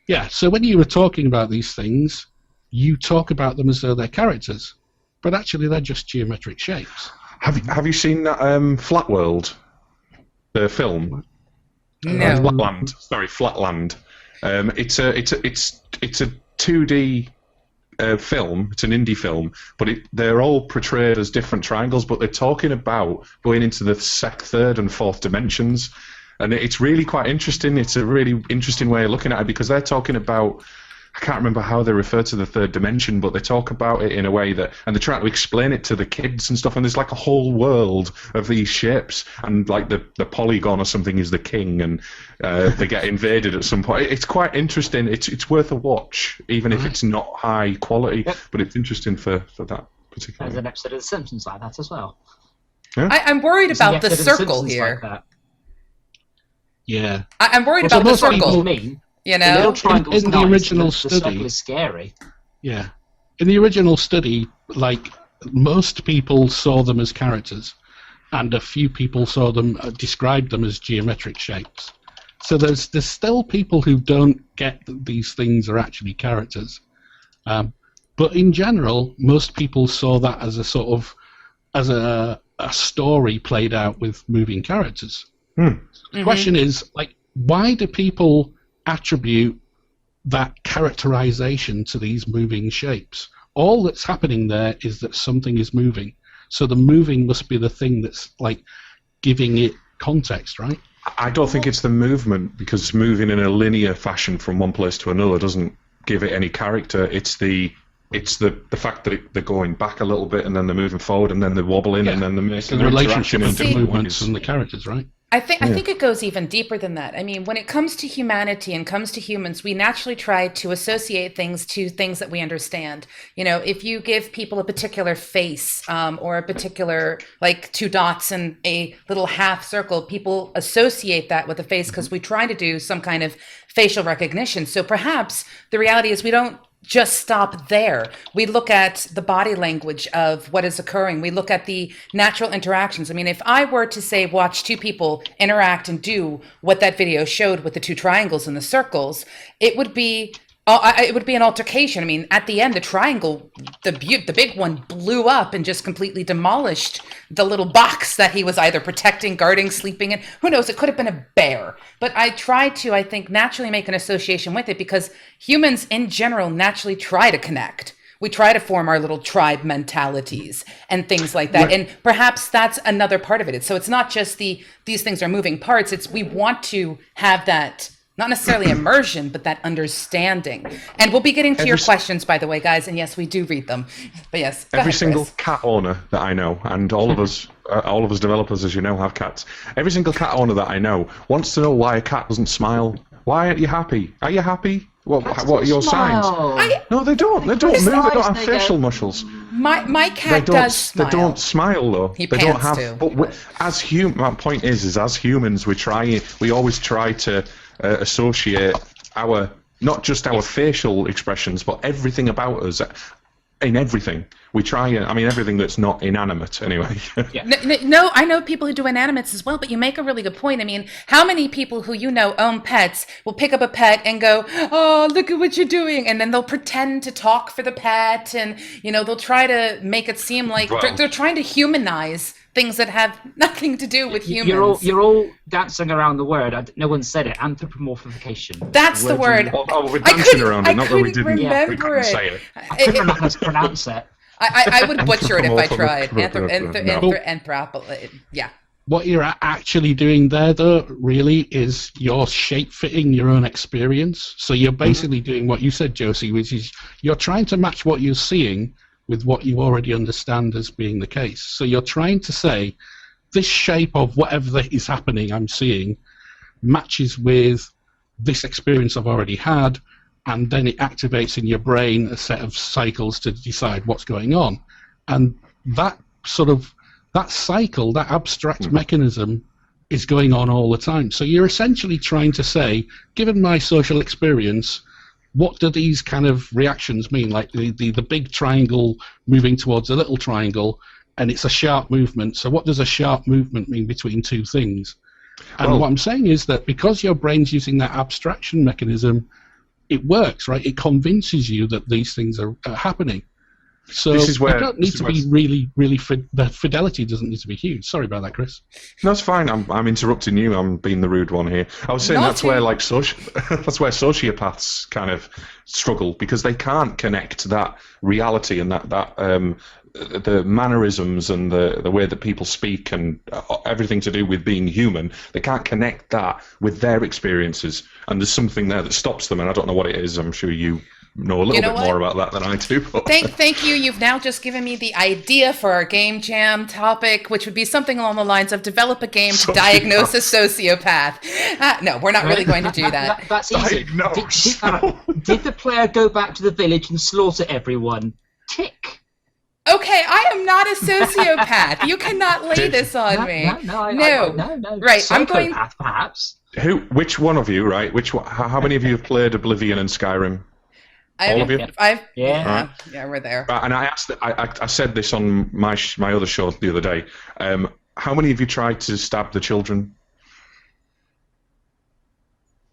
Yeah. So when you were talking about these things, you talk about them as though they're characters, but actually they're just geometric shapes. Have you seen that Flat World, the film? No. Flatland. Sorry, Flatland. It's a 2D film. It's an indie film, but they're all portrayed as different triangles. But they're talking about going into the third and fourth dimensions, and it's really quite interesting. It's a really interesting way of looking at it, because they're talking about, I can't remember how they refer to the third dimension, but they talk about it in a way that, and they're trying to explain it to the kids and stuff, and there's like a whole world of these shapes, and like the polygon or something is the king, and they get invaded at some point. It's quite interesting. It's worth a watch, even if it's not high quality, but it's interesting for that particular. There's an episode of The Simpsons like that as well. Yeah? I'm worried about the circle here. Like Yeah. I'm worried about the circle. You know, the little triangle's in the original study, the circle is scary. Yeah, in the original study, like, most people saw them as characters, and a few people saw them, described them as geometric shapes. So there's still people who don't get that these things are actually characters. But in general, most people saw that as a sort of a story played out with moving characters. The question is, like, why do people attribute that characterization to these moving shapes? All that's happening there is that something is moving. So the moving must be the thing that's like giving it context, right? I don't think it's the movement, because moving in a linear fashion from one place to another doesn't give it any character. It's the fact that they're going back a little bit, and then they're moving forward, and then they're wobbling, and then they're making the relationship in of the movements and the characters, right? I think it goes even deeper than that. I mean, when it comes to humanity and comes to humans, we naturally try to associate things to things that we understand. You know, if you give people a particular face or a particular, like, 2 dots and a little half circle, people associate that with a face because we try to do some kind of facial recognition. So perhaps the reality is we don't just stop there. We look at the body language of what is occurring. We look at the natural interactions. I mean, if I were to say, watch 2 people interact and do what that video showed with the 2 triangles and the circles, it would be an altercation. I mean, at the end, the triangle, the big one, blew up and just completely demolished the little box that he was either protecting, guarding, sleeping in. Who knows? It could have been a bear. But I tried to, I think, naturally make an association with it, because humans in general naturally try to connect. We try to form our little tribe mentalities and things like that. Right. And perhaps that's another part of it. So it's not just these things are moving parts. It's we want to have that, not necessarily immersion, but that understanding. And we'll be getting to your questions, by the way, guys. And yes, we do read them. But yes, every single cat owner that I know, and all of us developers, as you know, have cats. Every single cat owner that I know wants to know why a cat doesn't smile Why aren't you happy? Are you happy? What are your signs? Smile. No, they don't. They don't move. They don't have facial muscles. My cat does smile. They don't smile though. He They don't pants have. too. But my point is as humans, we always try to associate not just our facial expressions, but everything about us. In everything, we try. Everything that's not inanimate, anyway. Yeah. No, I know people who do inanimates as well, but you make a really good point. I mean, how many people who own pets will pick up a pet and go, "Oh, look at what you're doing," and then they'll pretend to talk for the pet, and they'll try to make it seem like they're trying to humanize things that have nothing to do with humans. You're all dancing around the word. No one said it. Anthropomorphification. That's the word. We're dancing around it. Not that we didn't. Remember we couldn't say it. I couldn't remember how to pronounce it. I would butcher it if I tried. Yeah. What you're actually doing there, though, really is you're shape-fitting your own experience. So you're basically doing what you said, Josey, which is you're trying to match what you're seeing with what you already understand as being the case. So you're trying to say, this shape of whatever is happening I'm seeing matches with this experience I've already had, and then it activates in your brain a set of cycles to decide what's going on. And that cycle, that abstract mechanism is going on all the time. So you're essentially trying to say, given my social experience, what do these kind of reactions mean? Like the big triangle moving towards a little triangle, and it's a sharp movement. So what does a sharp movement mean between two things? And what I'm saying is that because your brain's using that abstraction mechanism, it works, right? It convinces you that these things are happening. So this is where, you don't need to be really the fidelity doesn't need to be huge. Sorry about that, Chris. No, it's fine. I'm interrupting you. I'm being the rude one here. I was saying that's where that's where sociopaths kind of struggle, because they can't connect that reality and that the mannerisms and the way that people speak and everything to do with being human. They can't connect that with their experiences, and there's something there that stops them. And I don't know what it is. I'm sure you know a little bit more about that than I do. But. Thank you. You've now just given me the idea for our game jam topic, which would be something along the lines of develop a game to diagnose a sociopath. No, we're not really going to do that. That's easy. Did the player go back to the village and slaughter everyone? Tick. Okay, I am not a sociopath. You cannot lay this on me. No. Right, I'm going. Perhaps. Which one of you? Right. How many of you have played Oblivion and Skyrim? All of you? Yeah, we're there. And I asked. I said this on my other show the other day. How many of you tried to stab the children?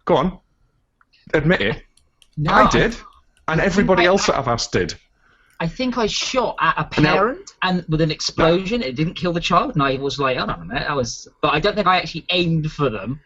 Go on, admit it. No, I did, and everybody else that I've asked did. I think I shot at a parent, and with an explosion, it didn't kill the child, and I was like, I don't know, but I don't think I actually aimed for them.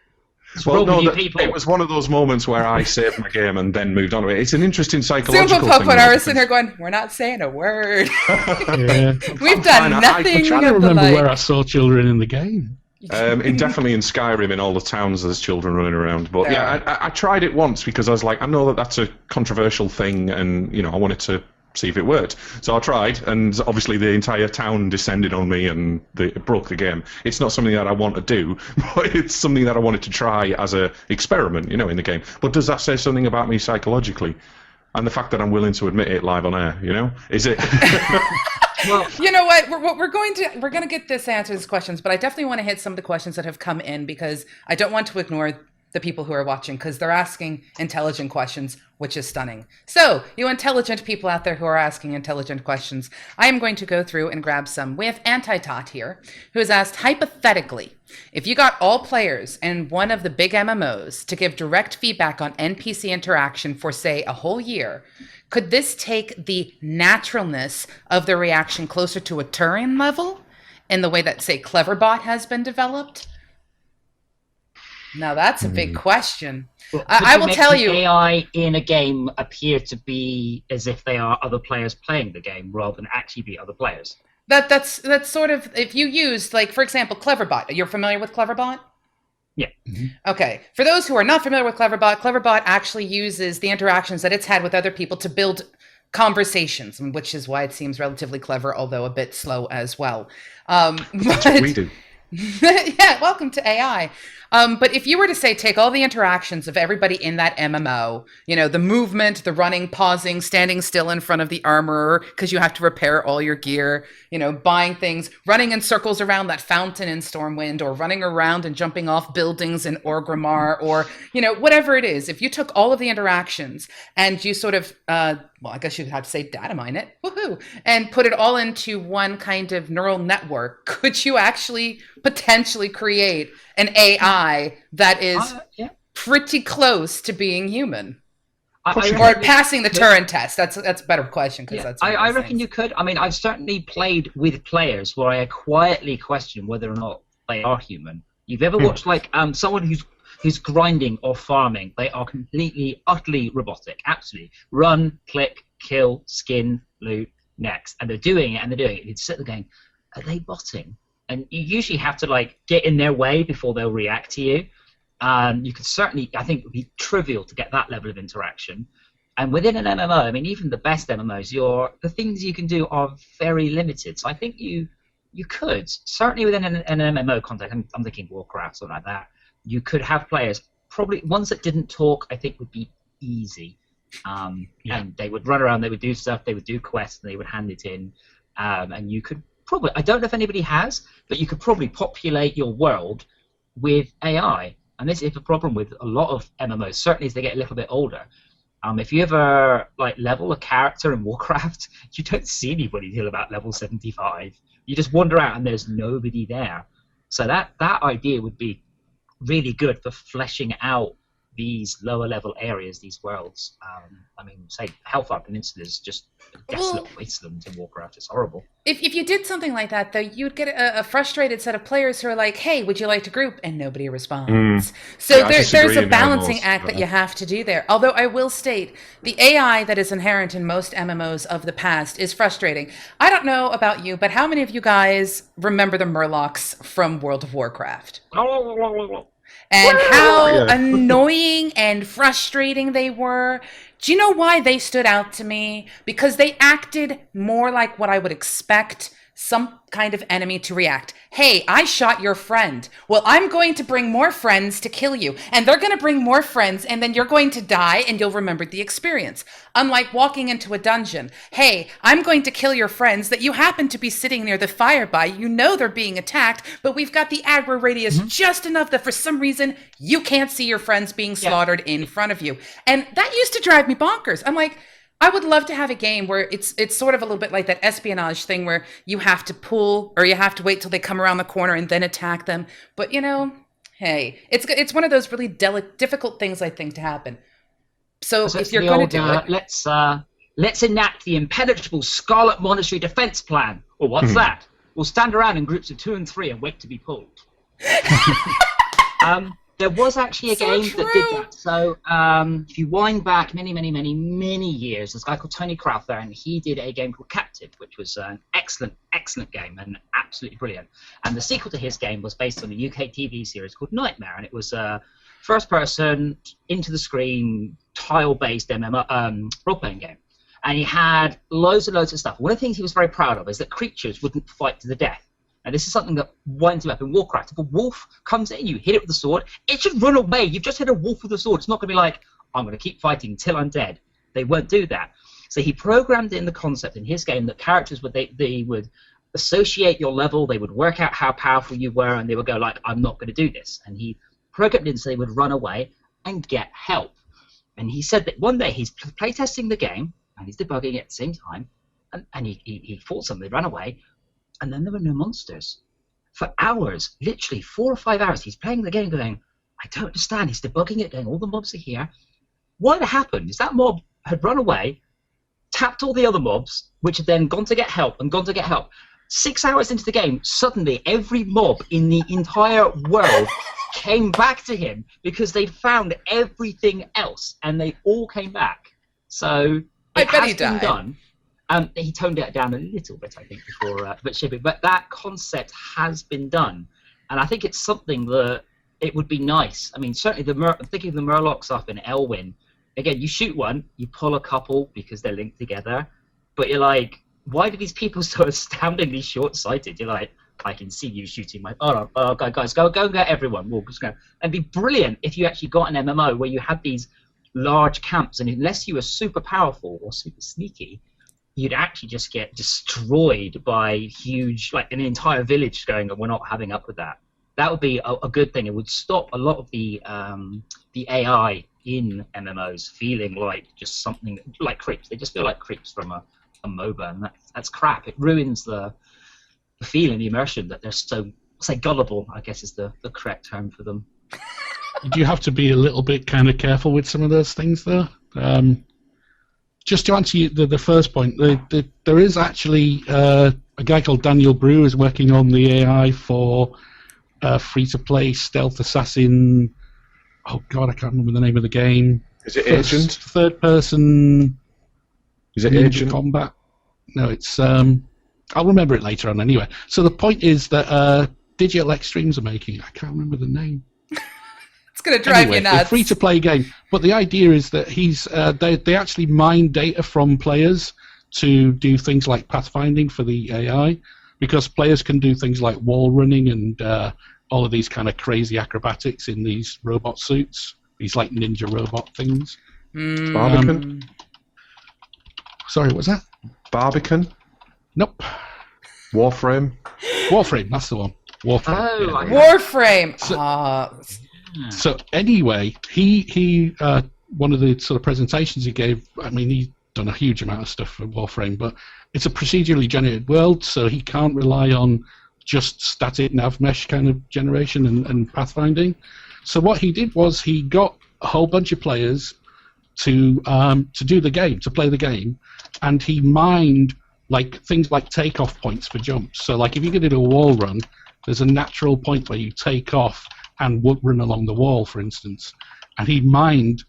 Well, no, it was one of those moments where I saved my game and then moved on to it. It's an interesting psychological thing. When I was sitting here going, we're not saying a word. Yeah. We've done nothing. I'm trying to remember where I saw children in the game. Definitely in Skyrim, in all the towns, there's children running around. But I tried it once because I was like, I know that's a controversial thing, and I wanted to see if it worked. So I tried, and obviously the entire town descended on me and it broke the game. It's not something that I want to do, but it's something that I wanted to try as an experiment, in the game. But does that say something about me psychologically? And the fact that I'm willing to admit it live on air, Is it? Well, you know what? We're going to get this answer to these questions, but I definitely want to hit some of the questions that have come in, because I don't want to ignore the people who are watching, because they're asking intelligent questions, which is stunning. So, you intelligent people out there who are asking intelligent questions, I am going to go through and grab some. We have Anti-Tot here, who has asked, hypothetically, if you got all players in one of the big MMOs to give direct feedback on NPC interaction for, say, a whole year, could this take the naturalness of the reaction closer to a Turing level in the way that, say, Cleverbot has been developed? Now that's a big question. Well, I will tell you, AI in a game appear to be as if they are other players playing the game rather than actually be other players. That's sort of, if you use, like, for example, Cleverbot. You're familiar with Cleverbot? Yeah. Mm-hmm. Okay. For those who are not familiar with Cleverbot, Cleverbot actually uses the interactions that it's had with other people to build conversations, which is why it seems relatively clever, although a bit slow as well. That's what we do. Yeah, welcome to AI. But if you were to say, take all the interactions of everybody in that MMO, the movement, the running, pausing, standing still in front of the armorer because you have to repair all your gear, buying things, running in circles around that fountain in Stormwind, or running around and jumping off buildings in Orgrimmar, or, whatever it is. If you took all of the interactions and you sort of, well, I guess you'd have to say datamine it, woohoo, and put it all into one kind of neural network, could you actually potentially create an AI that is pretty close to being human? Or passing the Turing test. That's a better question, because that's. I reckon you could. I mean, I've certainly played with players where I quietly question whether or not they are human. You've ever watched someone who's grinding or farming? They are completely, utterly robotic. Absolutely, run, click, kill, skin, loot, next, and they're doing it, You'd sit there going, are they botting? And you usually have to get in their way before they'll react to you. You could certainly, I think it would be trivial to get that level of interaction. And within an MMO, I mean, even the best MMOs, the things you can do are very limited. So I think you could, certainly within an MMO context, I'm thinking Warcraft, something like that, you could have players, probably ones that didn't talk, I think would be easy. And they would run around, they would do stuff, they would do quests, and they would hand it in. And you could probably, I don't know if anybody has, but you could probably populate your world with AI. And this is a problem with a lot of MMOs, certainly as they get a little bit older. If you ever level a character in Warcraft, you don't see anybody till about level 75. You just wander out and there's nobody there. So that idea would be really good for fleshing out these lower level areas, these worlds. I mean, say Hellfire Peninsula is just a desolate wasteland in Warcraft. It's horrible. If you did something like that, though, you'd get a frustrated set of players who are like, "Hey, would you like to group?" and nobody responds. So there's a balancing act that you have to do there. Although I will state, the AI that is inherent in most MMOs of the past is frustrating. I don't know about you, but how many of you guys remember the Murlocs from World of Warcraft? And how annoying and frustrating they were. Do you know why they stood out to me? Because they acted more like what I would expect some kind of enemy to react. Hey, I shot your friend. Well, I'm going to bring more friends to kill you. And they're going to bring more friends, and then you're going to die, and you'll remember the experience. Unlike walking into a dungeon. Hey, I'm going to kill your friends that you happen to be sitting near the fire by. You know they're being attacked, but we've got the aggro radius just enough that for some reason you can't see your friends being slaughtered in front of you. And that used to drive me bonkers. I'm like, I would love to have a game where it's sort of a little bit like that espionage thing where you have to pull or you have to wait till they come around the corner and then attack them. But, hey, it's one of those really difficult things, I think, to happen. So if you're going to do it... Let's enact the impenetrable Scarlet Monastery defense plan. Well, what's that? We'll stand around in groups of 2 and 3 and wait to be pulled. There was actually a game that did that. So if you wind back many years, there's a guy called Tony Crowther, and he did a game called Captive, which was an excellent game and absolutely brilliant. And the sequel to his game was based on a UK TV series called Nightmare, and it was a first-person, into-the-screen, tile-based role-playing game. And he had loads and loads of stuff. One of the things he was very proud of is that creatures wouldn't fight to the death. And this is something that winds him up in Warcraft. If a wolf comes in, you hit it with a sword, it should run away. You've just hit a wolf with a sword. It's not going to be like, I'm going to keep fighting until I'm dead. They won't do that. So he programmed in the concept in his game that characters they would associate your level, they would work out how powerful you were, and they would go like, I'm not going to do this. And he programmed in so they would run away and get help. And he said that one day he's playtesting the game, and he's debugging it at the same time, and he fought something, they ran away, and then there were no monsters. For hours, literally 4 or 5 hours, he's playing the game going, I don't understand. He's debugging it, going, all the mobs are here. What had happened is that mob had run away, tapped all the other mobs, which had then gone to get help and gone to get help. 6 hours into the game, suddenly every mob in the entire world came back to him because they'd found everything else, and they all came back. So it has been done. He toned it down a little bit, I think, before shipping. But that concept has been done, and I think it's something that it would be nice. I mean, certainly I'm thinking of the Murlocs up in Elwyn. Again, you shoot one, you pull a couple because they're linked together, but you're like, why are these people so astoundingly short-sighted? You're like, I can see you shooting my. Oh, guys, go and get everyone. We'll just go. It'd be brilliant if you actually got an MMO where you had these large camps, and unless you were super powerful or super sneaky, you'd actually just get destroyed by huge, like an entire village going, and we're not having up with that. That would be a good thing. It would stop a lot of the AI in MMOs feeling like just something like creeps. They just feel like creeps from a MOBA, and that's crap. It ruins the feeling, the immersion that they're so, say, gullible, I guess is the correct term for them. Do you have to be a little bit kind of careful with some of those things, though? Just to answer the first point, there is actually a guy called Daniel Brew is working on the AI for free-to-play stealth assassin. Oh God, I can't remember the name of the game. Is it Agent? Third-person. Is it Ninja Agent? Combat? No, it's. I'll remember it later on anyway. So the point is that Digital Extremes are making. I can't remember the name. It's going to drive you nuts. A free-to-play game. But the idea is that they actually mine data from players to do things like pathfinding for the AI, because players can do things like wall running and all of these kind of crazy acrobatics in these robot suits, these like ninja robot things. Barbican? Sorry, what's that? Barbican? Nope. Warframe? Warframe, that's the one. Warframe. Oh, Warframe. So anyway, he one of the sort of presentations he gave, I mean, he's done a huge amount of stuff for Warframe, but it's a procedurally generated world, so he can't rely on just static nav mesh kind of generation and pathfinding. So what he did was he got a whole bunch of players to do the game, to play the game, and he mined like things like takeoff points for jumps. So like if you're going to do a wall run, there's a natural point where you take off and run along the wall, for instance. And he mined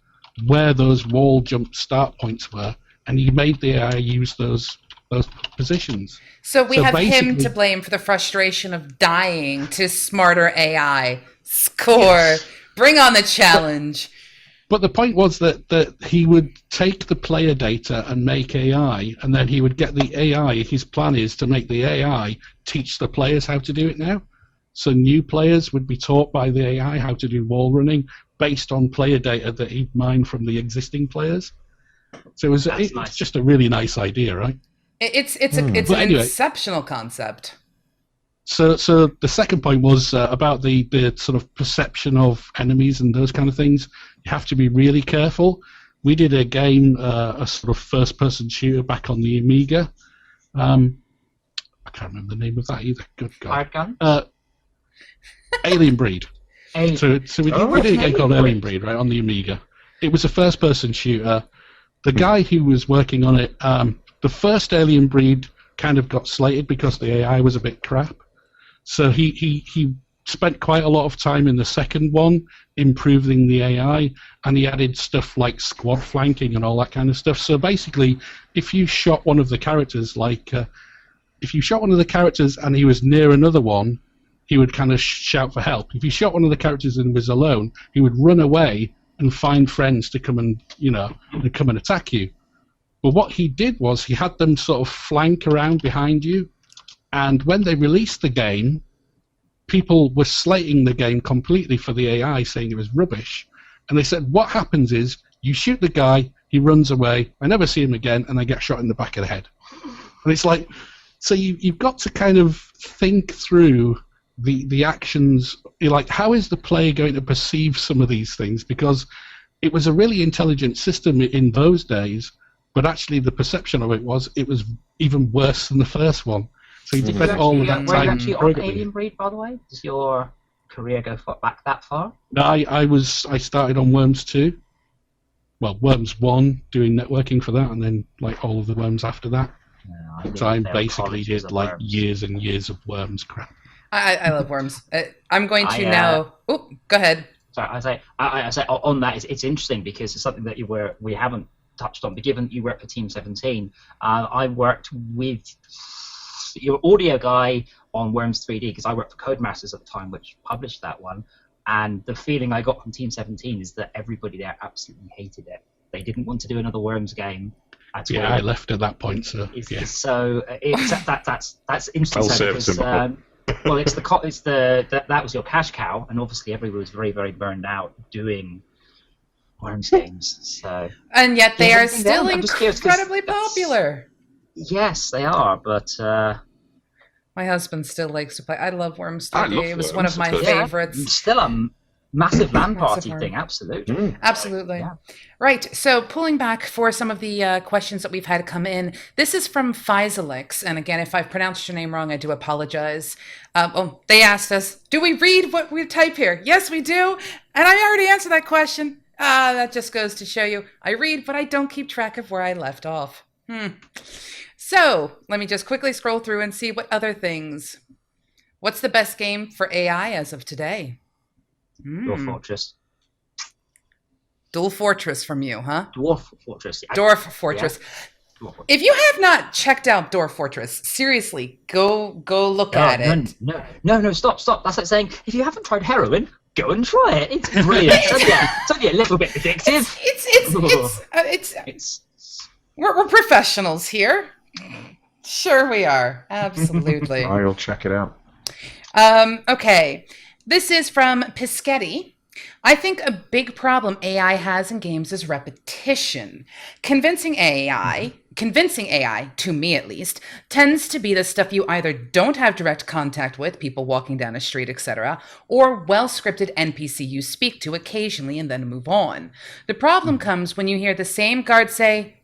where those wall jump start points were, and he made the AI use those positions. So we have him to blame for the frustration of dying to smarter AI. Score. Yes. Bring on the challenge. But the point was that he would take the player data and make AI, and then he would get the AI. His plan is to make the AI teach the players how to do it now. So new players would be taught by the AI how to do wall running based on player data that he'd mined from the existing players. So it's just a really nice idea, right? It's an exceptional concept. So the second point was about the sort of perception of enemies and those kind of things. You have to be really careful. We did a game, a sort of first-person shooter back on the Amiga. I can't remember the name of that either. Good God. Alien Breed. So we did a game called Alien Breed, right, on the Amiga. It was a first-person shooter. The guy who was working on it, the first Alien Breed kind of got slated because the AI was a bit crap. So he spent quite a lot of time in the second one improving the AI, and he added stuff like squad flanking and all that kind of stuff. So basically, if you shot one of the characters, and he was near another one, he would kind of shout for help. If you shot one of the characters and was alone, he would run away and find friends to come and attack you. But what he did was he had them sort of flank around behind you, and when they released the game, people were slating the game completely for the AI, saying it was rubbish. And they said, what happens is you shoot the guy, he runs away, I never see him again, and I get shot in the back of the head. And it's like, so you've got to kind of think through the actions, like how is the player going to perceive some of these things, because it was a really intelligent system in those days, but actually the perception of it was even worse than the first one. So you spent all of that time. Were you actually on Alien Breed, by the way? Does your career go back that far? No, I started on Worms 2. Well, Worms 1, doing networking for that, and then like all of the Worms after that. No, so I basically did like years and years of Worms crap. I love Worms. I'm going to now. Oh, go ahead. Sorry, I say on that, it's interesting because it's something that we haven't touched on. But given that you work for Team 17, I worked with your audio guy on Worms 3D because I worked for Codemasters at the time, which published that one. And the feeling I got from Team 17 is that everybody there absolutely hated it. They didn't want to do another Worms game. I left at that point. So that's interesting. Well, Because, Well, that was your cash cow, and obviously everyone was very, very burned out doing Worms games. So, And yet they are still I'm just curious 'cause incredibly popular. yes, they are, but My husband still likes to play. I love Worms I 3D. love It was Worms, one of my it's good. favorites. still a massive LAN Massive party harm. thing, absolutely. Absolutely. Yeah. Right. So pulling back for some of the questions that we've had come in, this is from Physalix. And again, if I've pronounced your name wrong, I do apologize. They asked us, do we read what we type here? Yes, we do. And I already answered that question. That just goes to show you I read, but I don't keep track of where I left off. So let me just quickly scroll through and see what other things. What's the best game for AI as of today? Dwarf Fortress. Dual Fortress from you, huh? Dwarf Fortress. Yeah. Dwarf Fortress. Yeah. Dwarf Fortress. If you have not checked out Dwarf Fortress, seriously, go look at it. No, stop. That's like saying, if you haven't tried heroin, go and try it. It's brilliant. It's only a little bit addictive. We're professionals here. Sure we are. Absolutely. I'll check it out. Okay. This is from Pischetti. I think a big problem AI has in games is repetition. Convincing AI, to me at least, tends to be the stuff you either don't have direct contact with, people walking down a street, etc., or well-scripted NPC you speak to occasionally and then move on. The problem comes when you hear the same guard say,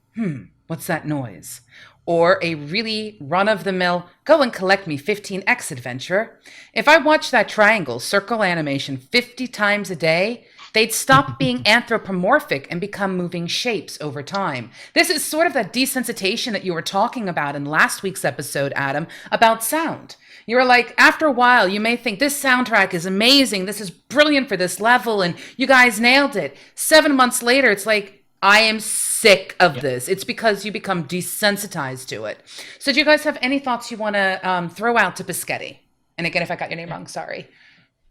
what's that noise? Or a really run-of-the-mill, go and collect me 15x adventure. If I watched that triangle circle animation 50 times a day, they'd stop being anthropomorphic and become moving shapes over time. This is sort of that desensitization that you were talking about in last week's episode, Adam, about sound. You were like, after a while, you may think this soundtrack is amazing, this is brilliant for this level, and you guys nailed it. 7 months later, it's like, I am sick of this. It's because you become desensitized to it. So do you guys have any thoughts you want to throw out to Pischetti? And again, if I got your name wrong, sorry.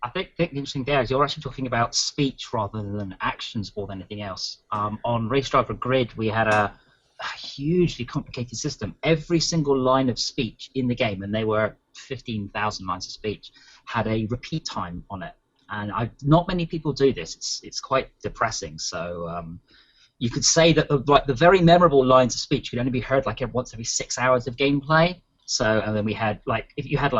I think the interesting there is you're actually talking about speech rather than actions more than anything else. On Race Driver Grid, we had a hugely complicated system. Every single line of speech in the game, and they were 15,000 lines of speech, had a repeat time on it. And not many people do this. It's quite depressing. So you could say that the very memorable lines of speech could only be heard like once every 6 hours of gameplay. So, and then we had if you had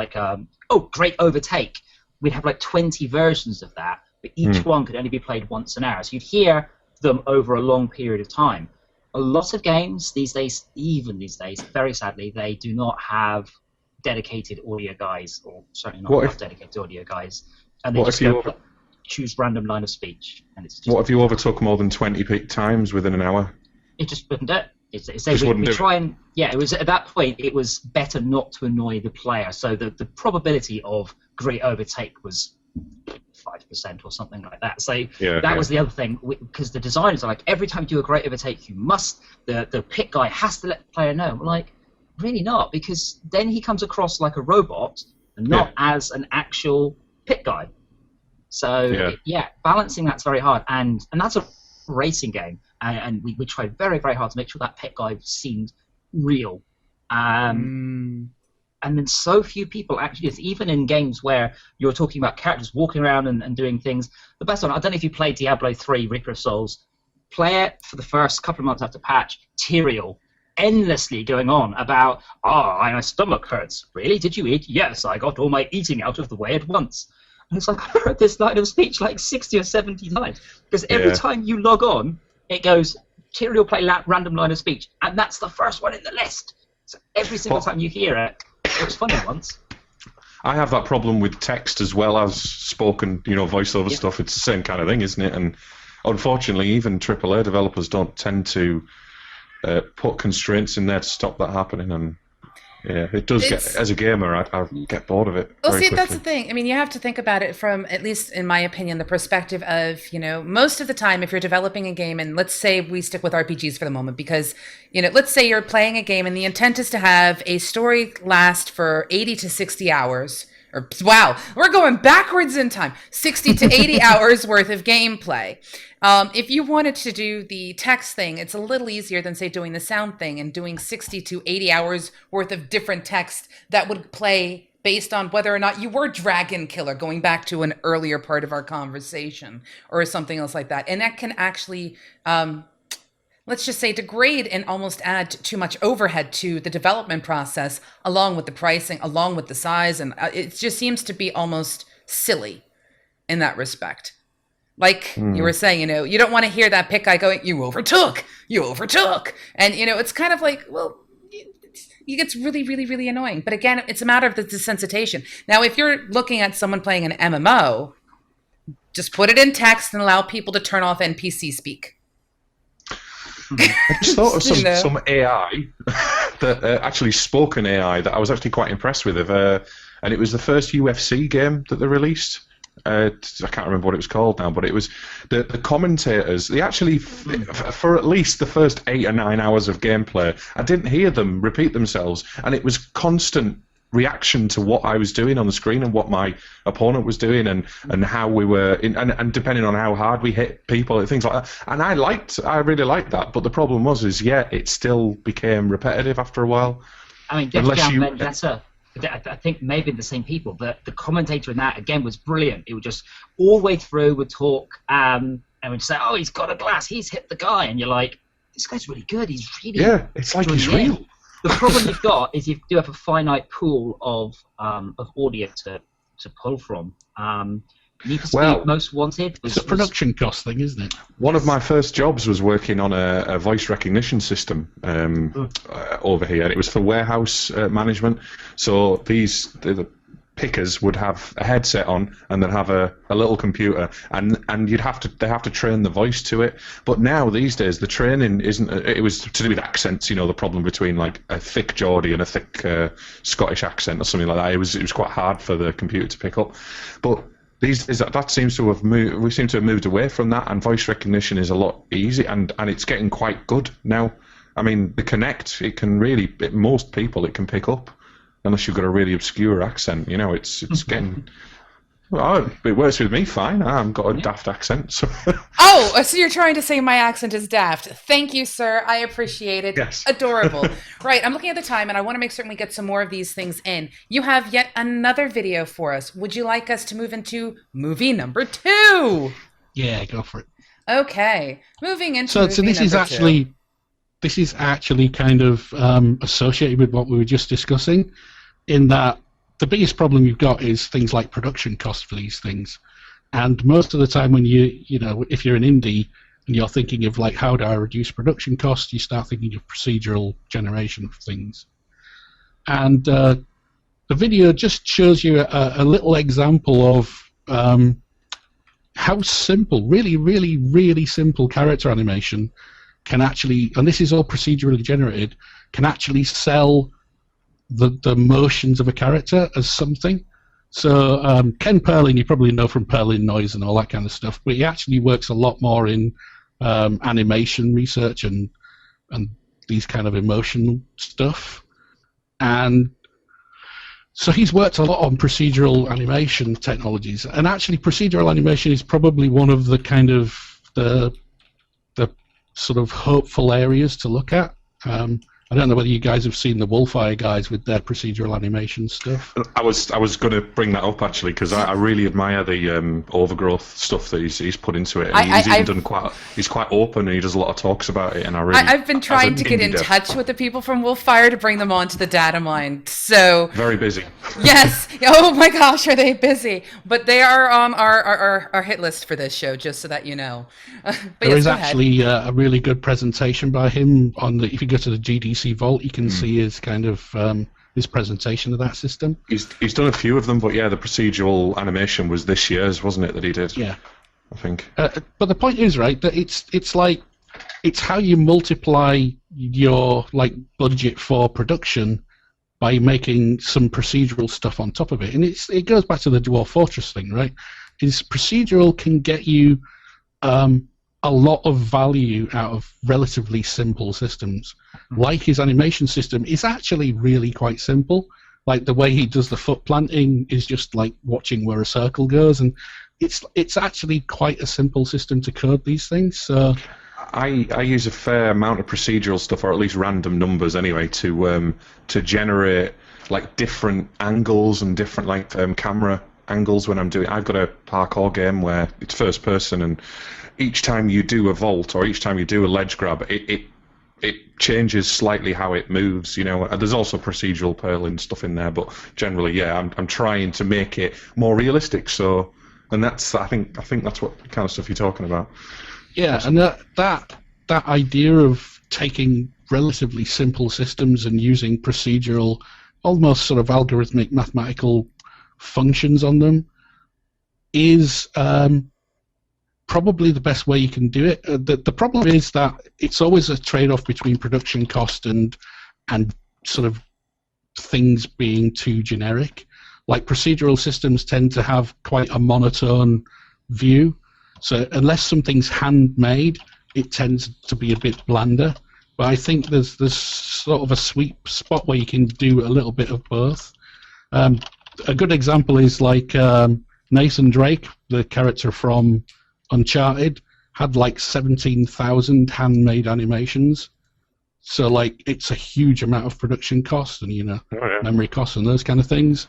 great overtake, we'd have 20 versions of that, but each one could only be played once an hour. So you'd hear them over a long period of time. A lot of games these days, very sadly, they do not have dedicated audio guys, or certainly not enough dedicated audio guys, and they just choose random line of speech. And it's just, what if you overtook more than 20 times within an hour? It just wouldn't do it. It was at that point it was better not to annoy the player. So the probability of great overtake was 5% or something like that. So that was the other thing, because the designers are like, every time you do a great overtake, the pit guy has to let the player know. We're like, really not, because then he comes across like a robot and not as an actual pit guy. So balancing that's very hard, and that's a racing game, and we tried very, very hard to make sure that pit guy seemed real. And then so few people actually do this, even in games where you're talking about characters walking around and doing things. The best one, I don't know if you played Diablo 3 Reaper of Souls, play it for the first couple of months after patch, Tyrael, endlessly going on about, my stomach hurts. Really? Did you eat? Yes, I got all my eating out of the way at once. And it's like, I heard this line of speech 60 or 70 times. Because every time you log on, it goes, Tyrael play random line of speech. And that's the first one in the list. So every single time you hear it, it was funny once. I have that problem with text as well as spoken, voiceover stuff. It's the same kind of thing, isn't it? And unfortunately, even AAA developers don't tend to put constraints in there to stop that happening. And it does get, as a gamer, I get bored of it. Well, very quickly. That's the thing. I mean, you have to think about it from, at least in my opinion, the perspective of, most of the time, if you're developing a game, and let's say we stick with RPGs for the moment, because, let's say you're playing a game and the intent is to have a story last for 80 to 60 hours. Or, wow, we're going backwards in time. 60 to 80 hours worth of gameplay. If you wanted to do the text thing, it's a little easier than, say, doing the sound thing and doing 60 to 80 hours worth of different text that would play based on whether or not you were Dragon Killer, going back to an earlier part of our conversation, or something else like that. And that can actually, let's just say, degrade and almost add too much overhead to the development process, along with the pricing, along with the size. And it just seems to be almost silly in that respect. Like you were saying, you don't want to hear that pit guy going, you overtook. And, it's kind of like, well, it gets really, really, really annoying. But again, it's a matter of the desensitization. Now, if you're looking at someone playing an MMO, just put it in text and allow people to turn off NPC speak. I just thought of some AI, that actually spoken AI, that I was actually quite impressed with. And it was the first UFC game that they released. I can't remember what it was called now, but it was the commentators. They actually, for at least the first 8 or 9 hours of gameplay, I didn't hear them repeat themselves, and it was constant reaction to what I was doing on the screen and what my opponent was doing, and how we were, and depending on how hard we hit people and things like that. And I really liked that. But the problem was, it still became repetitive after a while. I mean, Vendetta. I think maybe the same people, but the commentator in that again was brilliant. It would just all the way through would talk and would say, "Oh, he's got a glass. He's hit the guy," and you're like, "This guy's really good. He's really It's like he's real." The problem you've got is you do have a finite pool of audio to pull from. Need for Speed Most Wanted. It's a production cost thing, isn't it? One of my first jobs was working on a voice recognition system over here. It was for warehouse management. So the pickers would have a headset on and then have a little computer, and they have to train the voice to it. But now these days the training isn't. It was to do with accents. The problem between like a thick Geordie and a thick Scottish accent or something like that. It was quite hard for the computer to pick up, but these days, that seems to have moved. We seem to have moved away from that, and voice recognition is a lot easier, and it's getting quite good now. I mean, the Connect, it can really, most people it can pick up, unless you've got a really obscure accent. It's getting. Well, it works with me fine. I've got a daft accent. So. Oh, so you're trying to say my accent is daft. Thank you, sir. I appreciate it. Yes. Adorable. Right, I'm looking at the time, and I want to make certain we get some more of these things in. You have yet another video for us. Would you like us to move into movie number 2? Yeah, go for it. Okay, moving into so this is actually kind of associated with what we were just discussing, in that the biggest problem you've got is things like production costs for these things. And most of the time when if you're an indie and you're thinking of like, how do I reduce production costs, you start thinking of procedural generation of things. And the video just shows you a little example of how simple, really, really, really simple character animation can actually, and this is all procedurally generated, can actually sell the motions of a character as something. So Ken Perlin, you probably know from Perlin Noise and all that kind of stuff, but he actually works a lot more in animation research and these kind of emotional stuff. And so he's worked a lot on procedural animation technologies, and actually procedural animation is probably one of the kind of the sort of hopeful areas to look at. I don't know whether you guys have seen the Wolfire guys with their procedural animation stuff. I was going to bring that up actually, because I really admire the overgrowth stuff that he's put into it. And he's quite open, and he does a lot of talks about it. And I've been trying to get in touch with the people from Wolfire to bring them onto the Datamine. So very busy. Yes. Oh my gosh, are they busy? But they are our hit list for this show, just so that you know. There is actually a really good presentation by him on if you go to the GDC Vault, you can see his kind of his presentation of that system. He's done a few of them, but yeah, the procedural animation was this year's, wasn't it, that he did? Yeah, I think. But the point is, right, that it's how you multiply your budget for production by making some procedural stuff on top of it, and it goes back to the Dwarf Fortress thing, right? Is procedural can get you a lot of value out of relatively simple systems. Like his animation system is actually really quite simple. Like the way he does the foot planting is just like watching where a circle goes, and it's actually quite a simple system to code these things. So I use a fair amount of procedural stuff, or at least random numbers anyway, to generate like different angles and different like camera angles when I'm doing. I've got a parkour game where it's first person, and each time you do a vault or each time you do a ledge grab, it changes slightly how it moves. You know, there's also procedural purling stuff in there, but generally, yeah, I'm trying to make it more realistic. So, and that's I think that's what kind of stuff you're talking about. Yeah, and that idea of taking relatively simple systems and using procedural, almost sort of algorithmic mathematical functions on them is probably the best way you can do it. The problem is that it's always a trade-off between production cost and sort of things being too generic. Like procedural systems tend to have quite a monotone view, so unless something's handmade, it tends to be a bit blander. But I think there's sort of a sweet spot where you can do a little bit of both. A good example is like Nathan Drake, the character from Uncharted, had like 17,000 handmade animations. So like it's a huge amount of production cost and memory costs and those kind of things.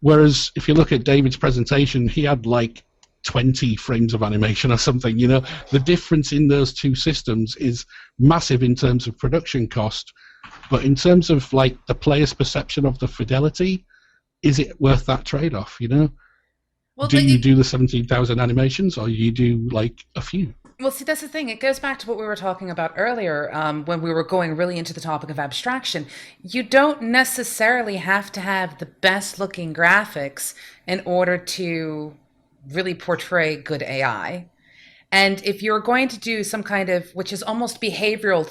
Whereas if you look at David's presentation, he had like 20 frames of animation or something. You know, the difference in those two systems is massive in terms of production cost, but in terms of like the player's perception of the fidelity, is it worth that trade-off? You know, well, do you do the 17,000 animations, or you do like a few? Well, see, that's the thing. It goes back to what we were talking about earlier when we were going really into the topic of abstraction. You don't necessarily have to have the best-looking graphics in order to really portray good AI. And if you're going to do some kind of, which is almost behavioral,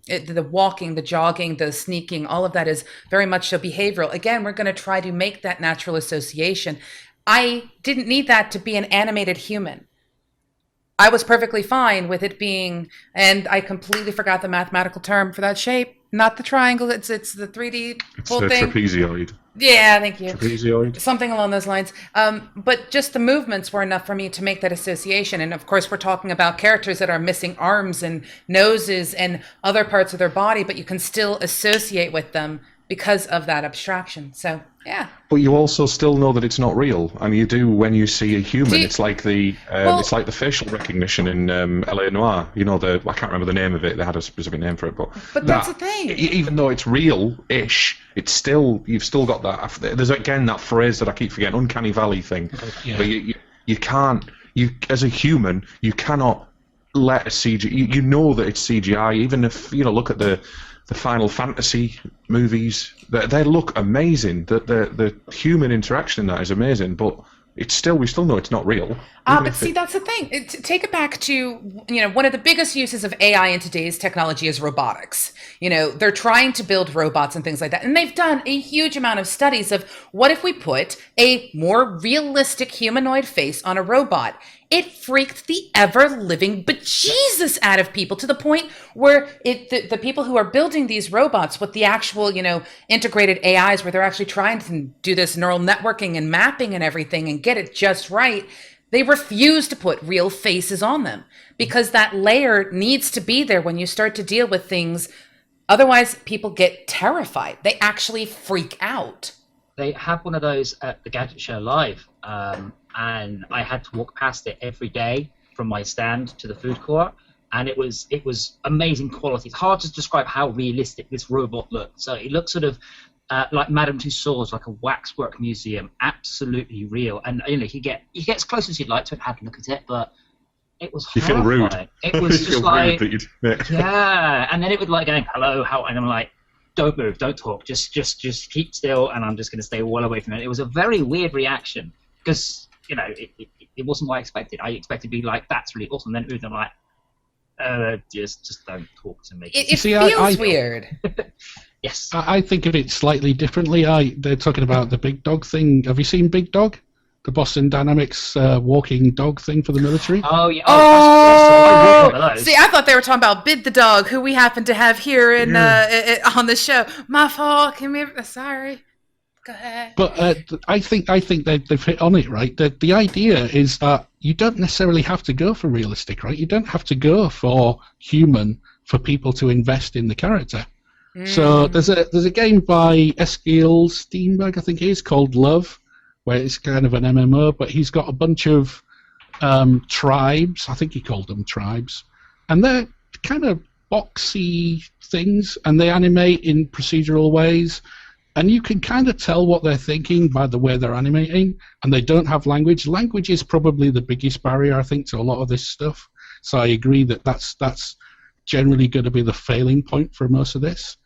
the walking, the jogging, the sneaking, all of that is very much so behavioral. Again, we're going to try to make that natural association. I didn't need that to be an animated human. I was perfectly fine with it being, and I completely forgot the mathematical term for that shape. Not the triangle, it's the 3D whole thing. It's a trapezoid. Yeah, thank you. Trapezoid. Something along those lines. But just the movements were enough for me to make that association. And of course, we're talking about characters that are missing arms and noses and other parts of their body, but you can still associate with them because of that abstraction. So, yeah. But you also still know that it's not real, and you do when you see a human. It's like the facial recognition in L.A. Noire. You know, I can't remember the name of it. They had a specific name for it, but that's the thing. Even though it's real-ish, it's still you've still got that. There's again that phrase that I keep forgetting, uncanny valley thing. Yeah. But you can't. You as a human, you cannot let a CGI. You know that it's CGI, even if look at the Final Fantasy movies, they look amazing. The human interaction in that is amazing, but we still know it's not real. But see, that's the thing. Take it back to, one of the biggest uses of AI in today's technology is robotics. They're trying to build robots and things like that. And they've done a huge amount of studies of what if we put a more realistic humanoid face on a robot. It freaked the ever-living bejesus out of people to the point where the people who are building these robots with the actual, integrated AIs where they're actually trying to do this neural networking and mapping and everything and get it just right, they refuse to put real faces on them because that layer needs to be there when you start to deal with things. Otherwise, people get terrified. They actually freak out. They have one of those at the Gadget Show Live. And I had to walk past it every day from my stand to the food court, and it was amazing quality. It's hard to describe how realistic this robot looked. So it looked sort of like Madame Tussauds, like a waxwork museum, absolutely real. And you get as close as you'd like to it, have a look at it, but it was horrifying. You feel rude. It was just like yeah, and then it would like going hello, how, and I'm like, don't move, don't talk, just keep still, and I'm just going to stay well away from it. It was a very weird reaction because. It wasn't what I expected. I expected to be like, that's really awesome. Then it moved, I'm like, just don't talk to me. It feels weird. Yes. I think of it slightly differently. They're talking about the Big Dog thing. Have you seen Big Dog? The Boston Dynamics walking dog thing for the military? Oh, yeah. See, I thought they were talking about Bid the Dog, who we happen to have here on the show. My fault. Sorry. But I think they've hit on it, right? The idea is that you don't necessarily have to go for realistic, right? You don't have to go for human for people to invest in the character. So there's a game by Eskil Steenberg, I think it is, called Love, where it's kind of an MMO, but he's got a bunch of tribes. I think he called them tribes, and they're kind of boxy things, and they animate in procedural ways, and you can kind of tell what they're thinking by the way they're animating, and they don't have language. Language is probably the biggest barrier, I think, to a lot of this stuff. So I agree that that's generally going to be the failing point for most of this.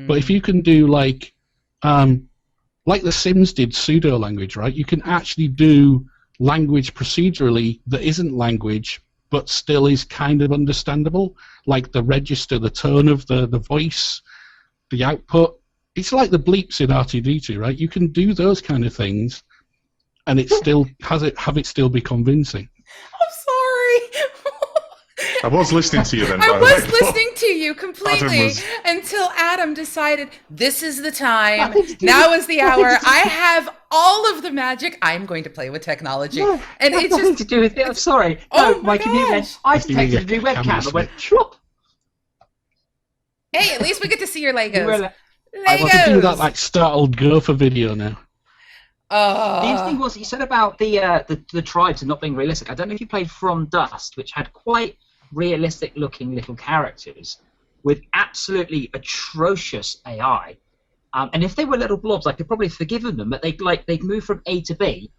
But if you can do like The Sims did pseudo language, right? You can actually do language procedurally that isn't language, but still is kind of understandable, like the register, the tone of the voice, the output. It's like the bleeps in R2D2, right? You can do those kind of things, and it still have it still be convincing. I'm sorry. I was listening to you then. I was listening to you completely until Adam decided this is the time. Now is the hour. I have all of the magic. I'm going to play with technology. No, and it's nothing just to do with it. I'm sorry. Oh No, my computer went, I detected a new webcam and went, shwop. Hey, at least we get to see your Legos. I want to do that like startled gopher video now. The interesting thing was you said about the tribes and not being realistic. I don't know if you played From Dust, which had quite realistic looking little characters with absolutely atrocious AI. And if they were little blobs, I could probably have forgiven them, but they'd move from A to B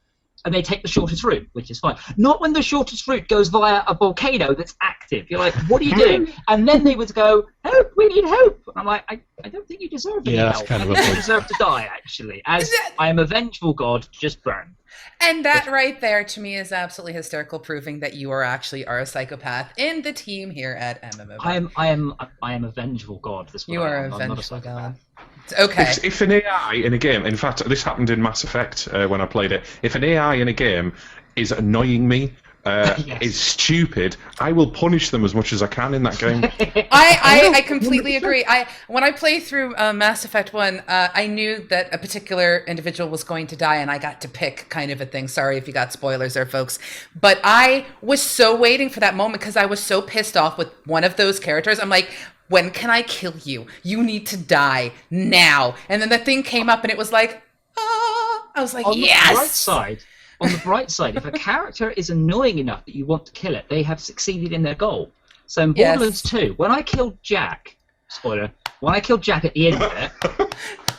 and they take the shortest route, which is fine. Not when the shortest route goes via a volcano that's active. You're like, what are you doing? And then they would go, help, we need help. And I'm like, I don't think you deserve any help. Kind of you deserve to die, actually. As I am a vengeful god, just burn. And that right there, to me, is absolutely hysterical, proving that you are actually a psychopath in the team here at MMO. I am a vengeful god. This you are I'm a not vengeful god. Okay. If an AI in a game, in fact, this happened in Mass Effect when I played it. If an AI in a game is annoying me, Yes. is stupid, I will punish them as much as I can in that game. I completely agree. When I played through Mass Effect 1, I knew that a particular individual was going to die, and I got to pick kind of a thing. Sorry if you got spoilers there, folks. But I was so waiting for that moment because I was so pissed off with one of those characters. I'm like, when can I kill you? You need to die now. And then the thing came up, and it was like, ah. I was like, yes! On the bright side, if a character is annoying enough that you want to kill it, they have succeeded in their goal. So in Borderlands 2, when I killed Jack, spoiler, when I killed Jack at the end of it,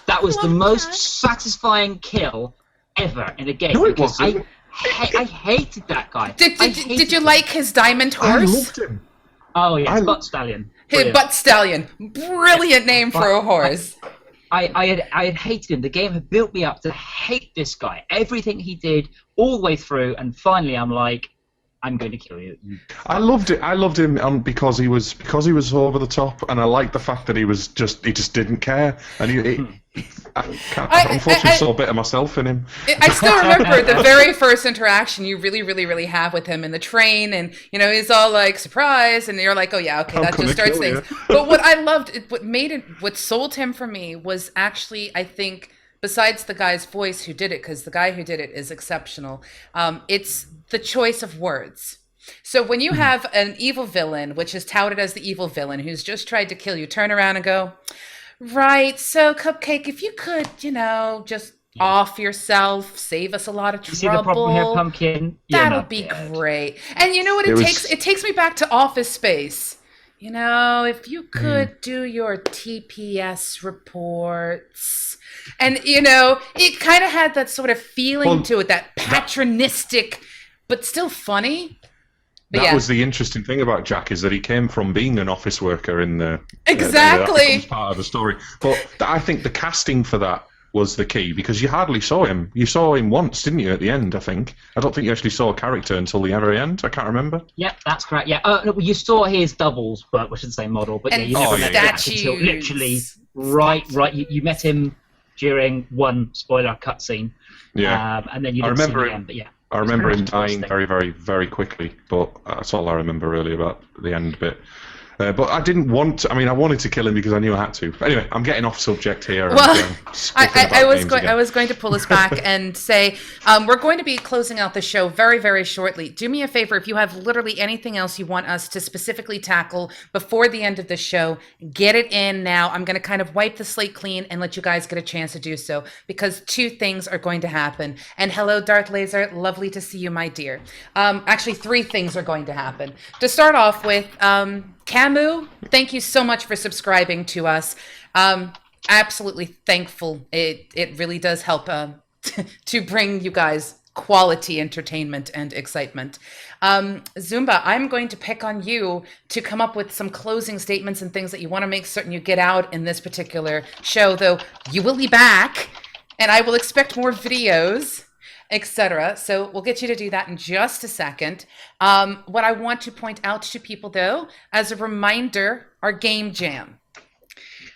that was the most satisfying kill ever in a game. No, it because wasn't. I hated that guy. Did you like his diamond horse? I loved him. Oh, yeah, Butt Stallion. His Butt Stallion. Brilliant name for a horse. I had hated him. The game had built me up to hate this guy. Everything he did, all the way through, and finally I'm like, I'm going to kill you. I loved it. I loved him because he was over the top, and I liked the fact that he just didn't care. And I unfortunately saw a bit of myself in him. I still remember the very first interaction you really have with him in the train, and he's all like surprised, and you're like, oh yeah, okay, that just starts things. But what I loved, what sold him for me was actually, I think, besides the guy's voice who did it, because the guy who did it is exceptional. It's the choice of words. So when you have an evil villain, which is touted as the evil villain, who's just tried to kill you, turn around and go, right, so Cupcake, if you could, just off yourself, save us a lot of trouble. You see the problem here, Pumpkin? That'll be great. And you know what it takes me back to Office Space. If you could do your TPS reports. And, it kind of had that sort of feeling to it, that patronistic, but still funny. But that was the interesting thing about Jack, is that he came from being an office worker in the... Exactly. That becomes part of the story. But I think the casting for that was the key, because you hardly saw him. You saw him once, didn't you, at the end, I think? I don't think you actually saw a character until the very end. I can't remember. Yep, that's correct. Yeah, no, you saw his doubles, but we shouldn't say model. But and you never met Jack statues. until literally right. You met him during one spoiler cutscene. Yeah. And then you didn't see him again, but yeah. I remember him dying very, very, very quickly, but that's all I remember really about the end bit. But I didn't want to, I wanted to kill him because I knew I had to. But anyway, I'm getting off subject here. Well, I was going to pull us back and say we're going to be closing out the show very, very shortly. Do me a favor, if you have literally anything else you want us to specifically tackle before the end of the show, get it in now. I'm going to kind of wipe the slate clean and let you guys get a chance to do so, because 2 things are going to happen. And hello, Darth Laser. Lovely to see you, my dear. Actually, 3 things are going to happen. To start off with, Camus, thank you so much for subscribing to us. Absolutely thankful. It really does help to bring you guys quality entertainment and excitement. Zumba, I'm going to pick on you to come up with some closing statements and things that you want to make certain you get out in this particular show, though you will be back, and I will expect more videos, etc. So we'll get you to do that in just a second. What I want to point out to people, though, as a reminder, our game jam.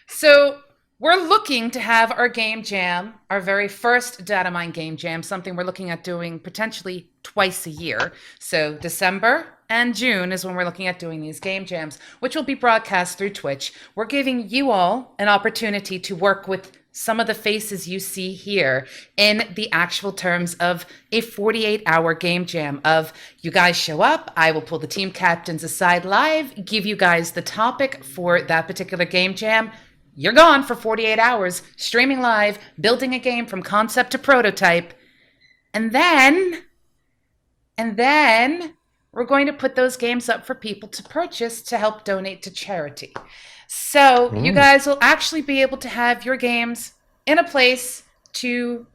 So we're looking to have our game jam, our very first Datamine game jam, something we're looking at doing potentially twice a year. So December and June is when we're looking at doing these game jams, which will be broadcast through Twitch. We're giving you all an opportunity to work with some of the faces you see here in the actual terms of a 48-hour game jam of you guys show up, I will pull the team captains aside live, give you guys the topic for that particular game jam. You're gone for 48 hours, streaming live, building a game from concept to prototype. And then we're going to put those games up for people to purchase to help donate to charity. So you guys will actually be able to have your games in a place to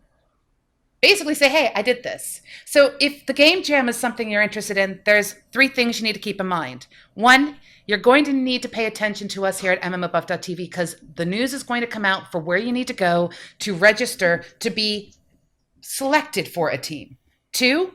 basically say, hey, I did this. So if the game jam is something you're interested in, there's 3 things you need to keep in mind. 1, you're going to need to pay attention to us here at MMOBuff.TV, because the news is going to come out for where you need to go to register to be selected for a team. 2,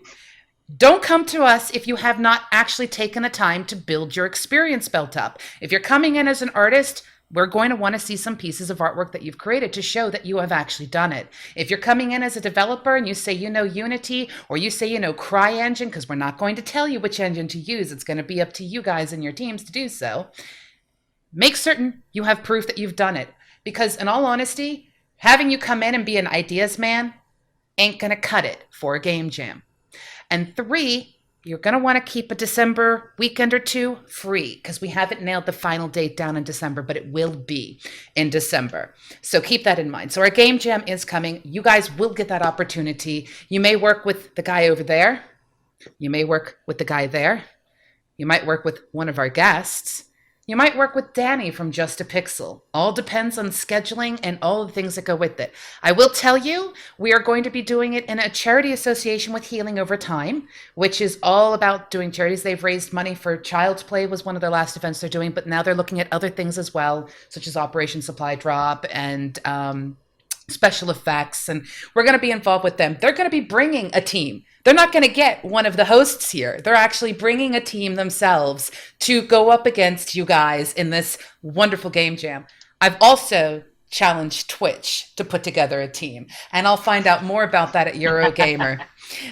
don't come to us if you have not actually taken the time to build your experience belt up. If you're coming in as an artist, we're going to want to see some pieces of artwork that you've created to show that you have actually done it. If you're coming in as a developer and you say you know Unity, or you say you know CryEngine, because we're not going to tell you which engine to use, it's going to be up to you guys and your teams to do so, make certain you have proof that you've done it. Because in all honesty, having you come in and be an ideas man ain't going to cut it for a game jam. And 3, you're going to want to keep a December weekend or 2 free, because we haven't nailed the final date down in December, but it will be in December. So keep that in mind. So our game jam is coming. You guys will get that opportunity. You may work with the guy over there. You may work with the guy there. You might work with one of our guests. You might work with Danny from Just a Pixel. All depends on scheduling and all the things that go with it. I will tell you, we are going to be doing it in a charity association with Healing Over Time, which is all about doing charities. They've raised money for Child's Play, was one of their last events they're doing, but now they're looking at other things as well, such as Operation Supply Drop and special effects, and we're going to be involved with them. They're going to be bringing a team. They're not going to get one of the hosts here. They're actually bringing a team themselves to go up against you guys in this wonderful game jam. I've also challenged Twitch to put together a team, and I'll find out more about that at Eurogamer.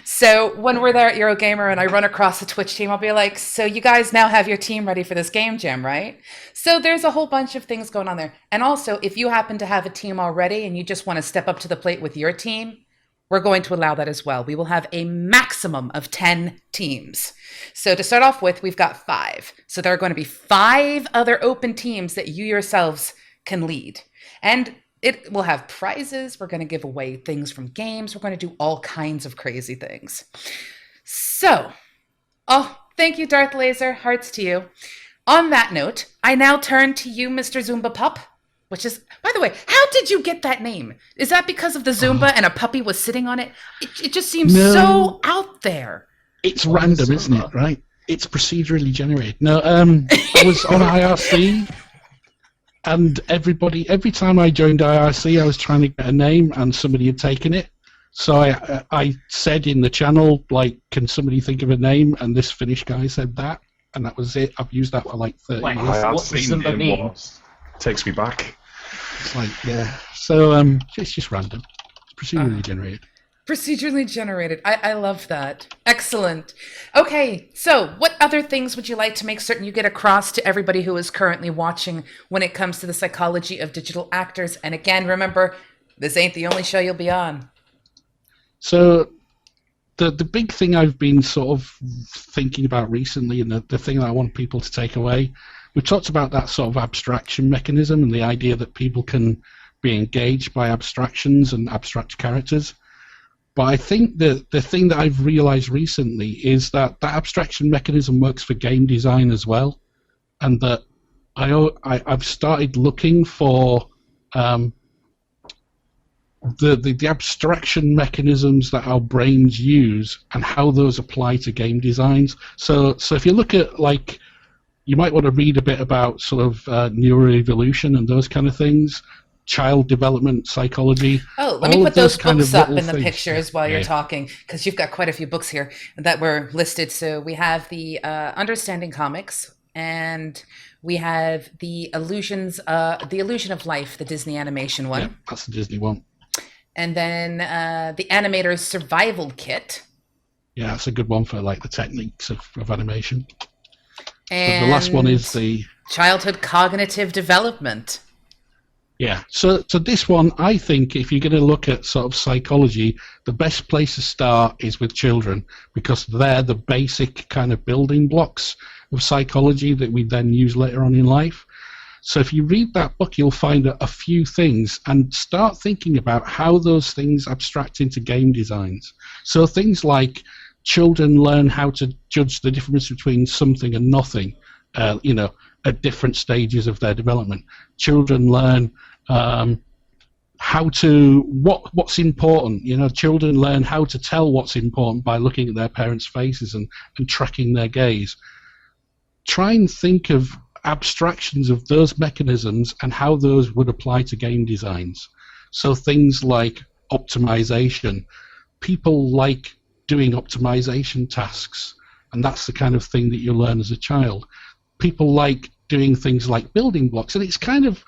So when we're there at Eurogamer and I run across the Twitch team, I'll be like, so you guys now have your team ready for this game jam, right? So there's a whole bunch of things going on there. And also, if you happen to have a team already and you just want to step up to the plate with your team, we're going to allow that as well. We will have a maximum of 10 teams. So to start off with, we've got 5. So there are going to be 5 other open teams that you yourselves can lead. And it will have prizes. We're going to give away things from games. We're going to do all kinds of crazy things. So, thank you, Darth Laser. Hearts to you. On that note, I now turn to you, Mr. Zumba Pup. Which is, by the way, how did you get that name? Is that because of the Zumba and a puppy was sitting on it? It just seems so out there. It's random, isn't it, right? It's procedurally generated. No, I was on IRC, and every time I joined IRC, I was trying to get a name, and somebody had taken it. So I said in the channel, like, can somebody think of a name? And this Finnish guy said that, and that was it. I've used that for like 30 years. What's Zumba mean? Takes me back. It's like, yeah. So it's just random. It's procedurally generated. Procedurally generated. I love that. Excellent. Okay, so what other things would you like to make certain you get across to everybody who is currently watching when it comes to the psychology of digital actors? And again, remember, this ain't the only show you'll be on. So the big thing I've been sort of thinking about recently, and the thing that I want people to take away, we talked about that sort of abstraction mechanism and the idea that people can be engaged by abstractions and abstract characters. But I think the thing that I've realized recently is that abstraction mechanism works for game design as well, and that I've started looking for the abstraction mechanisms that our brains use and how those apply to game designs. So if you look at, like, you might want to read a bit about sort of neuroevolution and those kind of things. Child development psychology. Oh, let me put those books up in the pictures while you're talking, because you've got quite a few books here that were listed. So we have the Understanding Comics, and we have the Illusion of Life, the Disney animation one. Yeah, that's the Disney one. And then the Animator's Survival Kit. Yeah, that's a good one for like the techniques of animation. And the last one is the Childhood Cognitive Development. Yeah, so this one, I think if you're going to look at sort of psychology, the best place to start is with children, because they're the basic kind of building blocks of psychology that we then use later on in life. So if you read that book, you'll find a few things and start thinking about how those things abstract into game designs. So things like children learn how to judge the difference between something and nothing, at different stages of their development. Children learn what's important. Children learn how to tell what's important by looking at their parents' faces and tracking their gaze. Try and think of abstractions of those mechanisms and how those would apply to game designs. So things like optimization. People like doing optimization tasks, and that's the kind of thing that you learn as a child. People like doing things like building blocks, and it's kind of,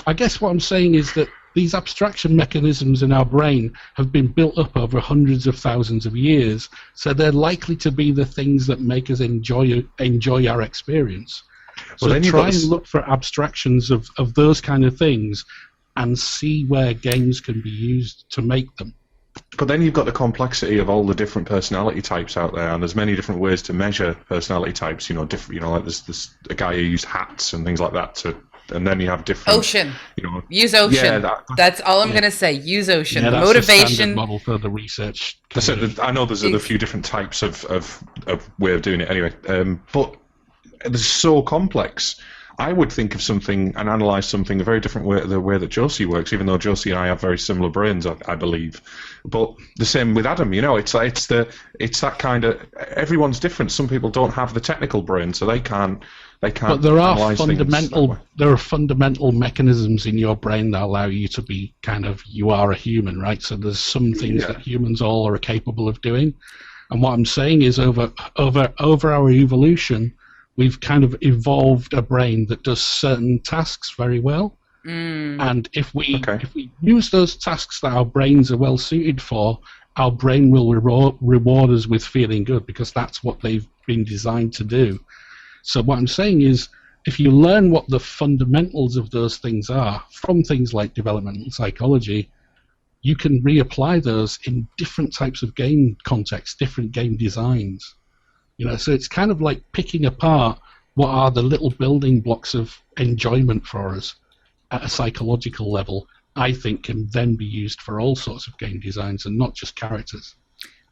I guess what I'm saying is that these abstraction mechanisms in our brain have been built up over hundreds of thousands of years, so they're likely to be the things that make us enjoy our experience. So well, try and look for abstractions of those kind of things and see where games can be used to make them. But then you've got the complexity of all the different personality types out there, and there's many different ways to measure personality types. Like there's a guy who used hats and things like that and then you have different. Ocean. Use Ocean. Yeah, that's all I'm going to say. Use Ocean. Yeah, the that's motivation. A standard model for the research. I know there's a few different types of way of doing it anyway, but it's so complex. I would think of something and analyze something a very different way, the way that Josey works, even though Josey and I have very similar brains, I believe. But the same with Adam, it's that kind of, everyone's different. Some people don't have the technical brain, so they can't. But there are fundamental mechanisms in your brain that allow you to be you are a human, right? So there's some things that humans all are capable of doing. And what I'm saying is over our evolution, we've kind of evolved a brain that does certain tasks very well. And if we use those tasks that our brains are well suited for, our brain will reward us with feeling good, because that's what they've been designed to do. So what I'm saying is, if you learn what the fundamentals of those things are from things like developmental psychology, you can reapply those in different types of game contexts, different game designs. So it's kind of like picking apart what are the little building blocks of enjoyment for us at a psychological level, I think can then be used for all sorts of game designs and not just characters.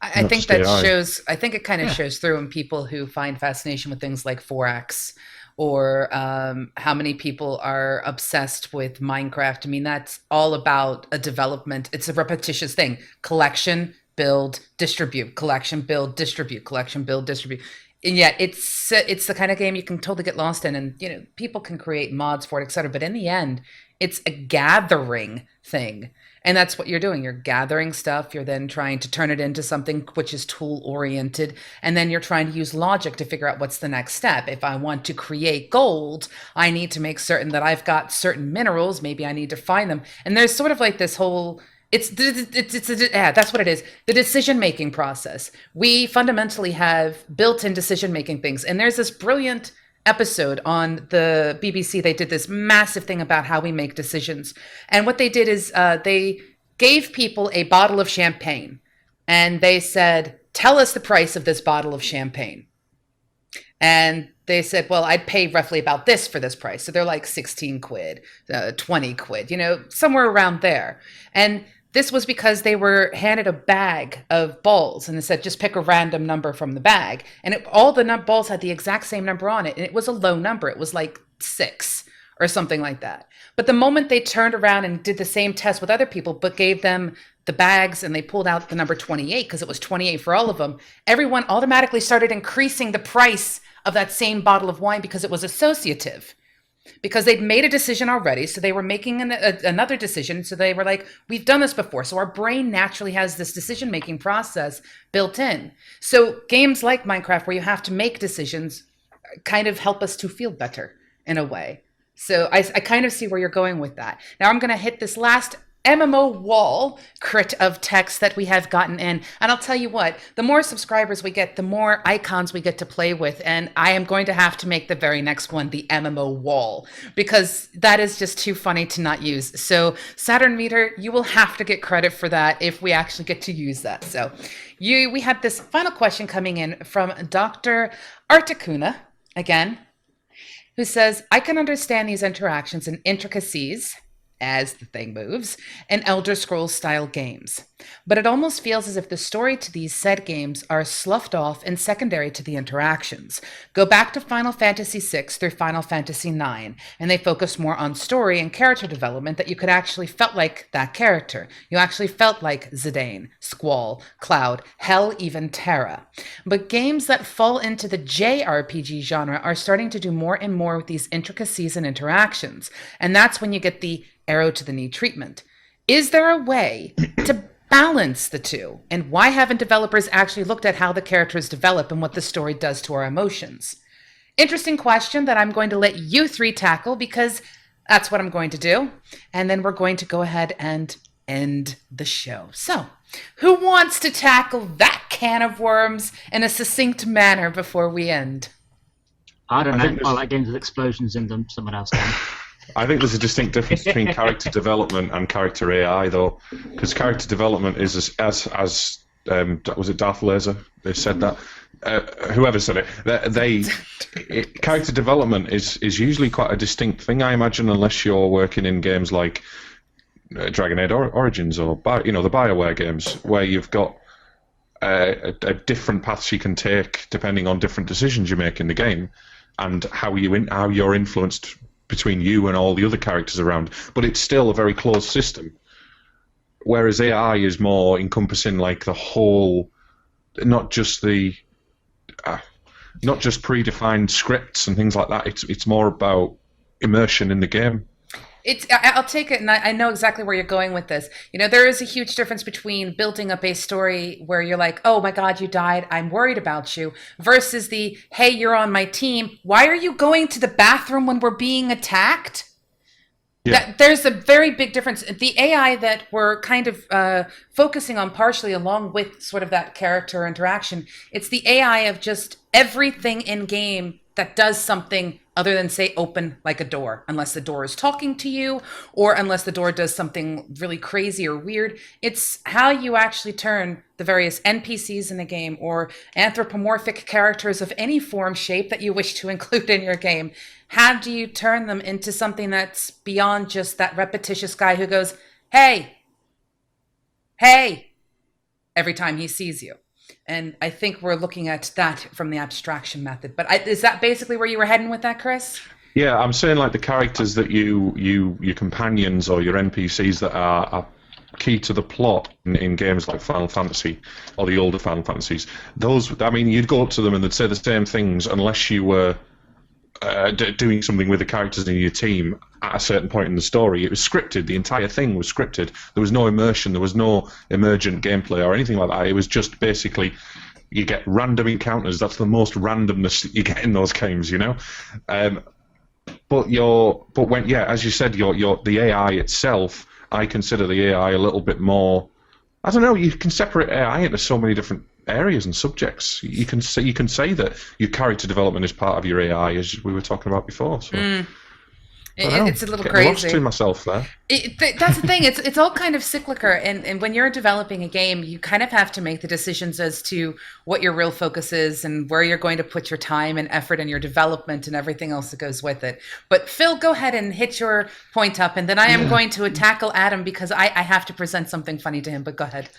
I think that shows. I think it kind of shows through in people who find fascination with things like 4X, or how many people are obsessed with Minecraft. I mean, that's all about a development. It's a repetitious thing: collection, build, distribute, collection, build, distribute, collection, build, distribute. And yet, it's the kind of game you can totally get lost in, and people can create mods for it, etc. But in the end, it's a gathering thing. And that's what you're doing. You're gathering stuff. You're then trying to turn it into something which is tool-oriented. And then you're trying to use logic to figure out what's the next step. If I want to create gold, I need to make certain that I've got certain minerals. Maybe I need to find them. And there's sort of like this whole... That's what it is. The decision-making process. We fundamentally have built-in decision-making things. And there's this brilliant episode on the BBC. They did this massive thing about how we make decisions. And what they did is they gave people a bottle of champagne. And they said, tell us the price of this bottle of champagne. And they said, well, I'd pay roughly about this for this price. So they're like 16 quid, 20 quid, somewhere around there. And this was because they were handed a bag of balls and they said, just pick a random number from the bag. And all the balls had the exact same number on it. And it was a low number. It was like 6 or something like that. But the moment they turned around and did the same test with other people, but gave them the bags and they pulled out the number 28 because it was 28 for all of them, everyone automatically started increasing the price of that same bottle of wine because it was associative. Because they'd made a decision already, so they were making another decision. So they were like, we've done this before. So our brain naturally has this decision-making process built in. So games like Minecraft, where you have to make decisions, kind of help us to feel better in a way. So I kind of see where you're going with that. Now I'm going to hit this last MMO wall crit of text that we have gotten in. And I'll tell you what, the more subscribers we get, the more icons we get to play with. And I am going to have to make the very next one the MMO wall, because that is just too funny to not use. So Saturn Meter, you will have to get credit for that if we actually get to use that. So we had this final question coming in from Dr. Articuna, again, who says, I can understand these interactions and intricacies as the thing moves, in Elder Scrolls style games. But it almost feels as if the story to these said games are sloughed off and secondary to the interactions. Go back to Final Fantasy VI through Final Fantasy IX, and they focus more on story and character development that you could actually felt like that character. You actually felt like Zidane, Squall, Cloud, hell, even Terra. But games that fall into the JRPG genre are starting to do more and more with these intricacies and interactions. And that's when you get the arrow to the knee treatment. Is there a way to balance the two? And why haven't developers actually looked at how the characters develop and what the story does to our emotions? Interesting question that I'm going to let you three tackle, because that's what I'm going to do. And then we're going to go ahead and end the show. So, who wants to tackle that can of worms in a succinct manner before we end? I don't know. I like games with explosions in them. Someone else can. I think there's a distinct difference between character development and character AI, though, because character development is as was it Darth Laser? They said that. Whoever said it, character development is usually quite a distinct thing, I imagine, unless you're working in games like Dragon Age Origins or the BioWare games, where you've got a different paths you can take depending on different decisions you make in the game and how you're influenced between you and all the other characters around, but it's still a very closed system. Whereas AI is more encompassing like the whole, not just predefined scripts and things like that. It's more about immersion in the game. I'll take it, and I know exactly where you're going with this. There is a huge difference between building up a story where you're like, oh my God, you died, I'm worried about you, versus the, hey, you're on my team, why are you going to the bathroom when we're being attacked? Yeah. There's a very big difference. The AI that we're kind of focusing on partially along with sort of that character interaction, it's the AI of just everything in game that does something other than, say, open like a door, unless the door is talking to you or unless the door does something really crazy or weird. It's how you actually turn the various NPCs in the game or anthropomorphic characters of any form, shape that you wish to include in your game. How do you turn them into something that's beyond just that repetitious guy who goes, hey, hey, every time he sees you? And I think we're looking at that from the abstraction method. But is that basically where you were heading with that, Chris? Yeah, I'm saying like the characters that your companions or your NPCs that are key to the plot in games like Final Fantasy or the older Final Fantasies. Those, I mean, you'd go up to them and they'd say the same things unless you were doing something with the characters in your team at a certain point in the story. It was scripted. The entire thing was scripted. There was no immersion. There was no emergent gameplay or anything like that. It was just basically you get random encounters. That's the most randomness that you get in those games, But as you said, the AI itself I consider the AI a little bit more. I don't know. You can separate AI into so many different areas and subjects. You can say that your character development is part of your AI, as we were talking about before. So. It's a little Getting crazy. lost to myself there. That's the thing. It's all kind of cyclical, and when you're developing a game, you kind of have to make the decisions as to what your real focus is and where you're going to put your time and effort and your development and everything else that goes with it. But Phil, go ahead and hit your point up, and then I am going to tackle Adam because I have to present something funny to him. But go ahead.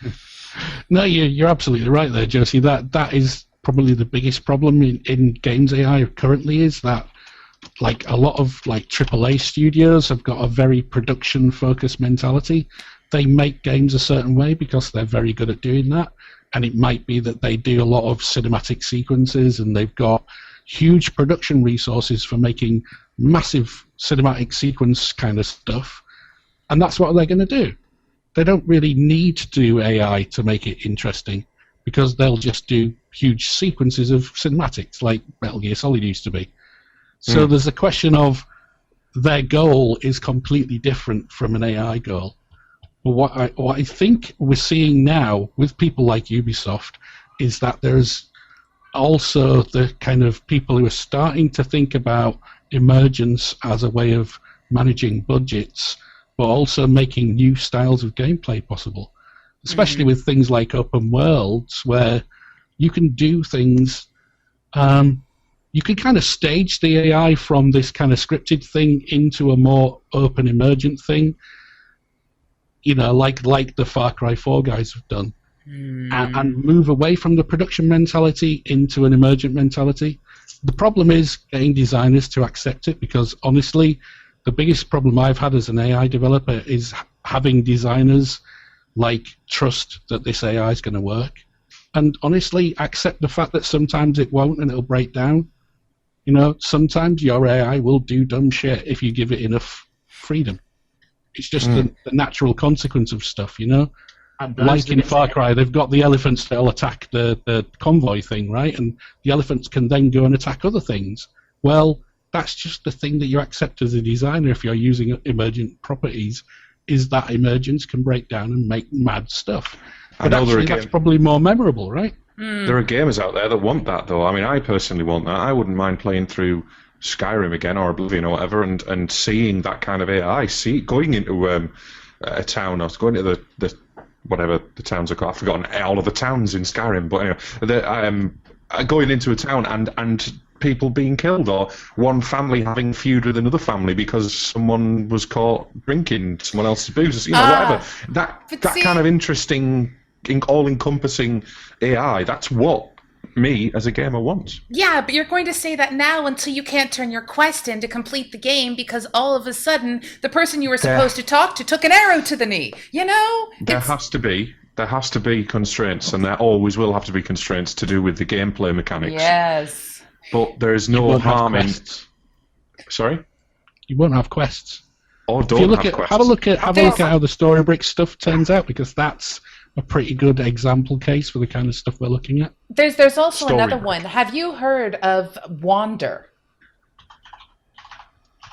No, you're absolutely right there, Josey. That is probably the biggest problem in games AI currently, is that like a lot of like AAA studios have got a very production focused mentality. They make games a certain way because they're very good at doing that, and it might be that they do a lot of cinematic sequences and they've got huge production resources for making massive cinematic sequence kind of stuff, and that's what they're going to do. They don't really need to do AI to make it interesting because they'll just do huge sequences of cinematics like Metal Gear Solid used to be. So there's a question of their goal is completely different from an AI goal. But what I think we're seeing now with people like Ubisoft is that there's also the kind of people who are starting to think about emergence as a way of managing budgets, but also making new styles of gameplay possible, especially with things like open worlds where you can do things. You can kind of stage the AI from this kind of scripted thing into a more open, emergent thing, you know, like the Far Cry 4 guys have done, and move away from the production mentality into an emergent mentality. The problem is getting designers to accept it, because honestly, the biggest problem I've had as an AI developer is having designers like trust that this AI is going to work, and honestly accept the fact that sometimes it won't and it'll break down. You know, sometimes your AI will do dumb shit if you give it enough freedom. It's just the natural consequence of stuff, you know? Like in Far Cry, they've got the elephants that'll attack the convoy thing, right? And the elephants can then go and attack other things. Well, that's just the thing that you accept as a designer if you're using emergent properties, is that emergence can break down and make mad stuff. But actually, that's probably more memorable, right? There are gamers out there that want that, though. I mean, I personally want that. I wouldn't mind playing through Skyrim again or Oblivion or whatever, and seeing that kind of AI. Going into a town. I was going to the whatever the towns are called. I've forgotten all of the towns in Skyrim, but anyway, going into a town and people being killed, or one family having feud with another family because someone was caught drinking someone else's booze. You know, whatever. That kind of interesting, all-encompassing AI, that's what me as a gamer wants. Yeah, but you're going to say that now until you can't turn your quest in to complete the game because all of a sudden the person you were supposed to talk to took an arrow to the knee. You know? There has to be constraints, and there always will have to be constraints to do with the gameplay mechanics. Yes. But there is no harm in... Sorry? You won't have quests. Or don't have quests. Have a look at how the Storybrick stuff turns out, because that's a pretty good example case for the kind of stuff we're looking at. There's also another one. Have you heard of Wander?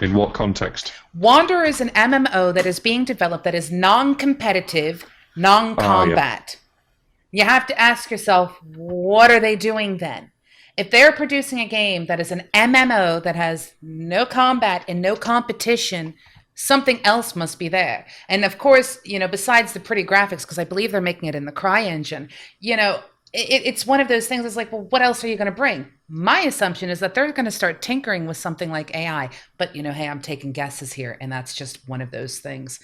In what context? Wander is an MMO that is being developed that is non-competitive, non-combat. You have to ask yourself, what are they doing then? If they're producing a game that is an MMO that has no combat and no competition, something else must be there. And of course, you know, besides the pretty graphics, because I believe they're making it in the CryEngine, you know, it's one of those things. It's like, well, what else are you going to bring? My assumption is that they're going to start tinkering with something like AI. But, you know, hey, I'm taking guesses here, and that's just one of those things.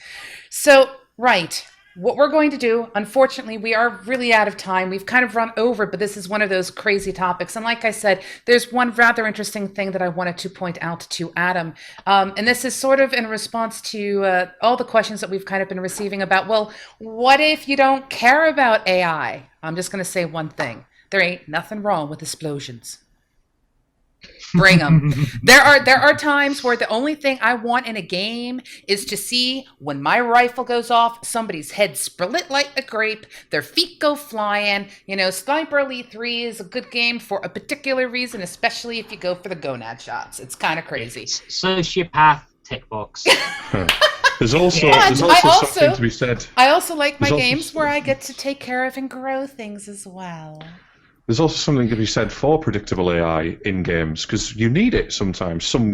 So, right. What we're going to do, unfortunately, we are really out of time. We've kind of run over, but this is one of those crazy topics. And like I said, there's one rather interesting thing that I wanted to point out to Adam. And this is sort of in response to all the questions that we've kind of been receiving about, well, what if you don't care about AI? I'm just going to say one thing. There ain't nothing wrong with explosions. Bring them. There are times where the only thing I want in a game is to see when my rifle goes off, somebody's head split like a grape, their feet go flying. You know, Sniper Elite 3 is a good game for a particular reason, especially if you go for the gonad shots. It's kind of crazy. Sociopath tick box. There's also But something to be said. I also like my There's also games where I get to take care of and grow things as well. There's also something to be said for predictable AI in games, because you need it sometimes. Some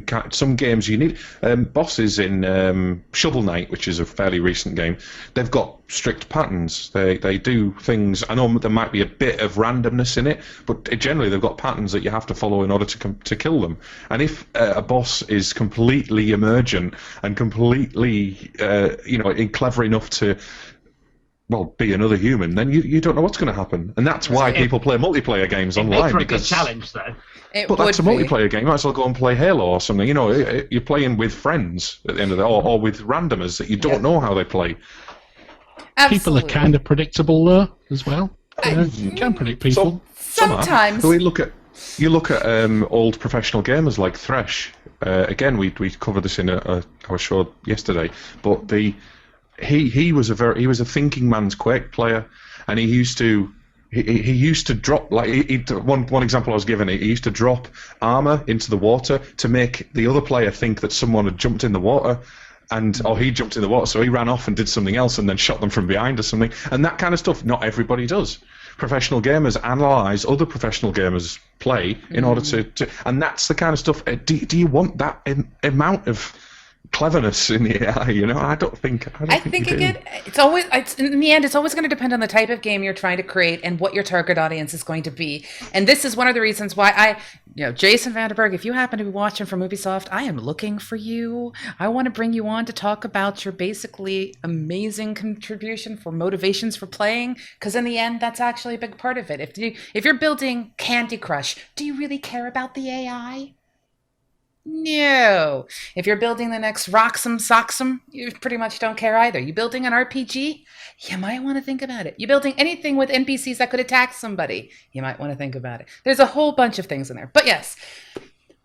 games you need. Bosses in Shovel Knight, which is a fairly recent game, they've got strict patterns. They do things. I know there might be a bit of randomness in it, but generally they've got patterns that you have to follow in order to kill them. And if a boss is completely emergent and completely clever enough to be another human, then you don't know what's going to happen, and that's why people play multiplayer games online. For a because good challenge, though. But that's a multiplayer game. You might as well go and play Halo or something. You're playing with friends at the end of the day, or with randomers that you don't know how they play. Absolutely. People are kind of predictable though, as well. You can predict people. Sometimes. So you look at old professional gamers like Thresh. Again, we covered this in our show yesterday, but he was a thinking man's Quake player, and he used to drop one example I was given. He used to drop armor into the water to make the other player think that someone had jumped in the water, or he jumped in the water, so he ran off and did something else and then shot them from behind or something. And that kind of stuff, not everybody does. Professional gamers analyze other professional gamers' play in order to, and that's the kind of stuff. Do you want that amount of cleverness in the AI? I think again, in the end, it's always going to depend on the type of game you're trying to create and what your target audience is going to be. And this is one of the reasons why Jason Vanderberg, if you happen to be watching from Ubisoft, I am looking for you. I want to bring you on to talk about your basically amazing contribution for motivations for playing, because in the end, that's actually a big part of it. If you're building Candy Crush, do you really care about the AI? No. If you're building the next Roxem Soxem, you pretty much don't care either. You building an RPG? You might want to think about it. You building anything with NPCs that could attack somebody? You might want to think about it. There's a whole bunch of things in there. But yes.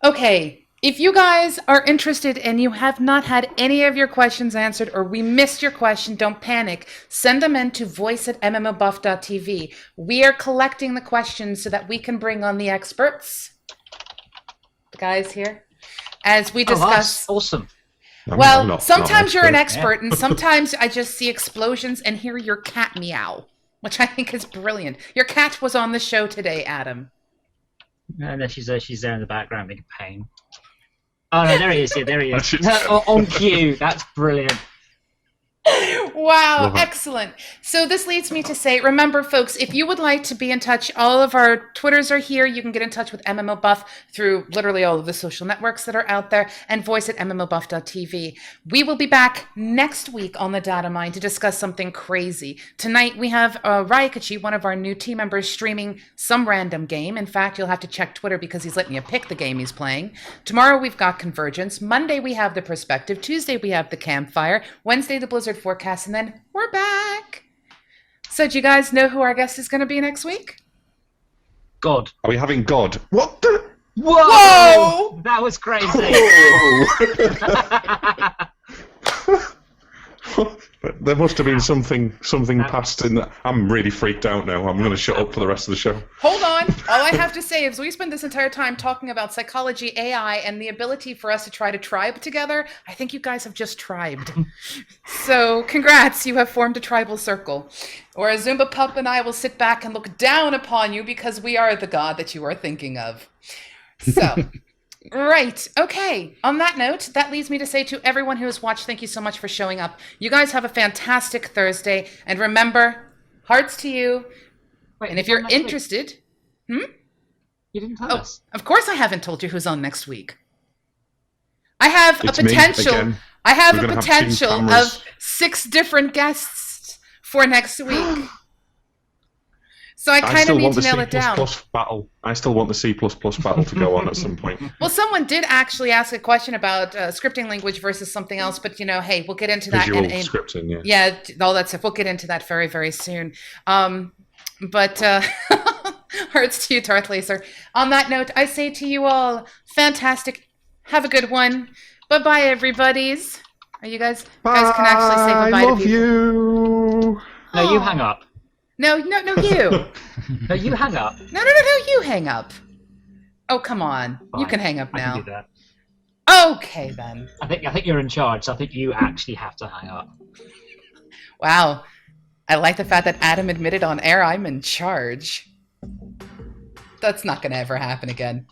Okay. If you guys are interested and you have not had any of your questions answered, or we missed your question, don't panic. Send them in to voice@MMOBuff.TV. We are collecting the questions so that we can bring on the experts. The guys here. As we discuss. Awesome. Well, sometimes you're an expert, and sometimes I just see explosions and hear your cat meow, which I think is brilliant. Your cat was on the show today, Adam. And then she's there in the background making pain. Oh no, there he is. Yeah, there he is. On cue. That's brilliant. Wow, excellent. So this leads me to say, remember, folks, if you would like to be in touch, all of our Twitters are here. You can get in touch with MMO Buff through literally all of the social networks that are out there, and voice@MMOBuff.TV. We will be back next week on the Datamine to discuss something crazy. Tonight we have Ryakachi, one of our new team members, streaming some random game. In fact, you'll have to check Twitter because he's letting you pick the game he's playing. Tomorrow we've got Convergence. Monday we have the Perspective. Tuesday we have the Campfire. Wednesday the Blizzard Forecast, and then we're back. So do you guys know who our guest is going to be next week? God. Are we having God? What the? Whoa! That was crazy. There must have been something past in that. I'm really freaked out now. I'm going to shut up for the rest of the show. Hold on. All I have to say is we spent this entire time talking about psychology, AI, and the ability for us to try to tribe together. I think you guys have just tribed. So congrats, you have formed a tribal circle. Whereas Zumba Pup and I will sit back and look down upon you because we are the god that you are thinking of. So... Right. Okay. On that note, that leads me to say to everyone who has watched, thank you so much for showing up. You guys have a fantastic Thursday. And remember, hearts to you. Wait, and if you're interested... You didn't tell us. Of course I haven't told you who's on next week. I have It's a potential... I have a potential of 6 different guests for next week. So I kind of need to nail it down. I still want the C++ battle to go on at some point. Well, someone did actually ask a question about scripting language versus something else, but hey, we'll get into that. Visual scripting, yeah. Yeah, all that stuff. We'll get into that very, very soon. But hearts to you, Darth Laser. On that note, I say to you all, fantastic. Have a good one. Bye-bye, everybody's. Are you guys? Bye. Guys can actually say goodbye to people. I love you. No, you hang up. No, you. No, you hang up. No, you hang up. Oh, come on. Fine. You can hang up I now. can do that. Okay, then. I think you're in charge, so I think you actually have to hang up. Wow. I like the fact that Adam admitted on air I'm in charge. That's not gonna ever happen again.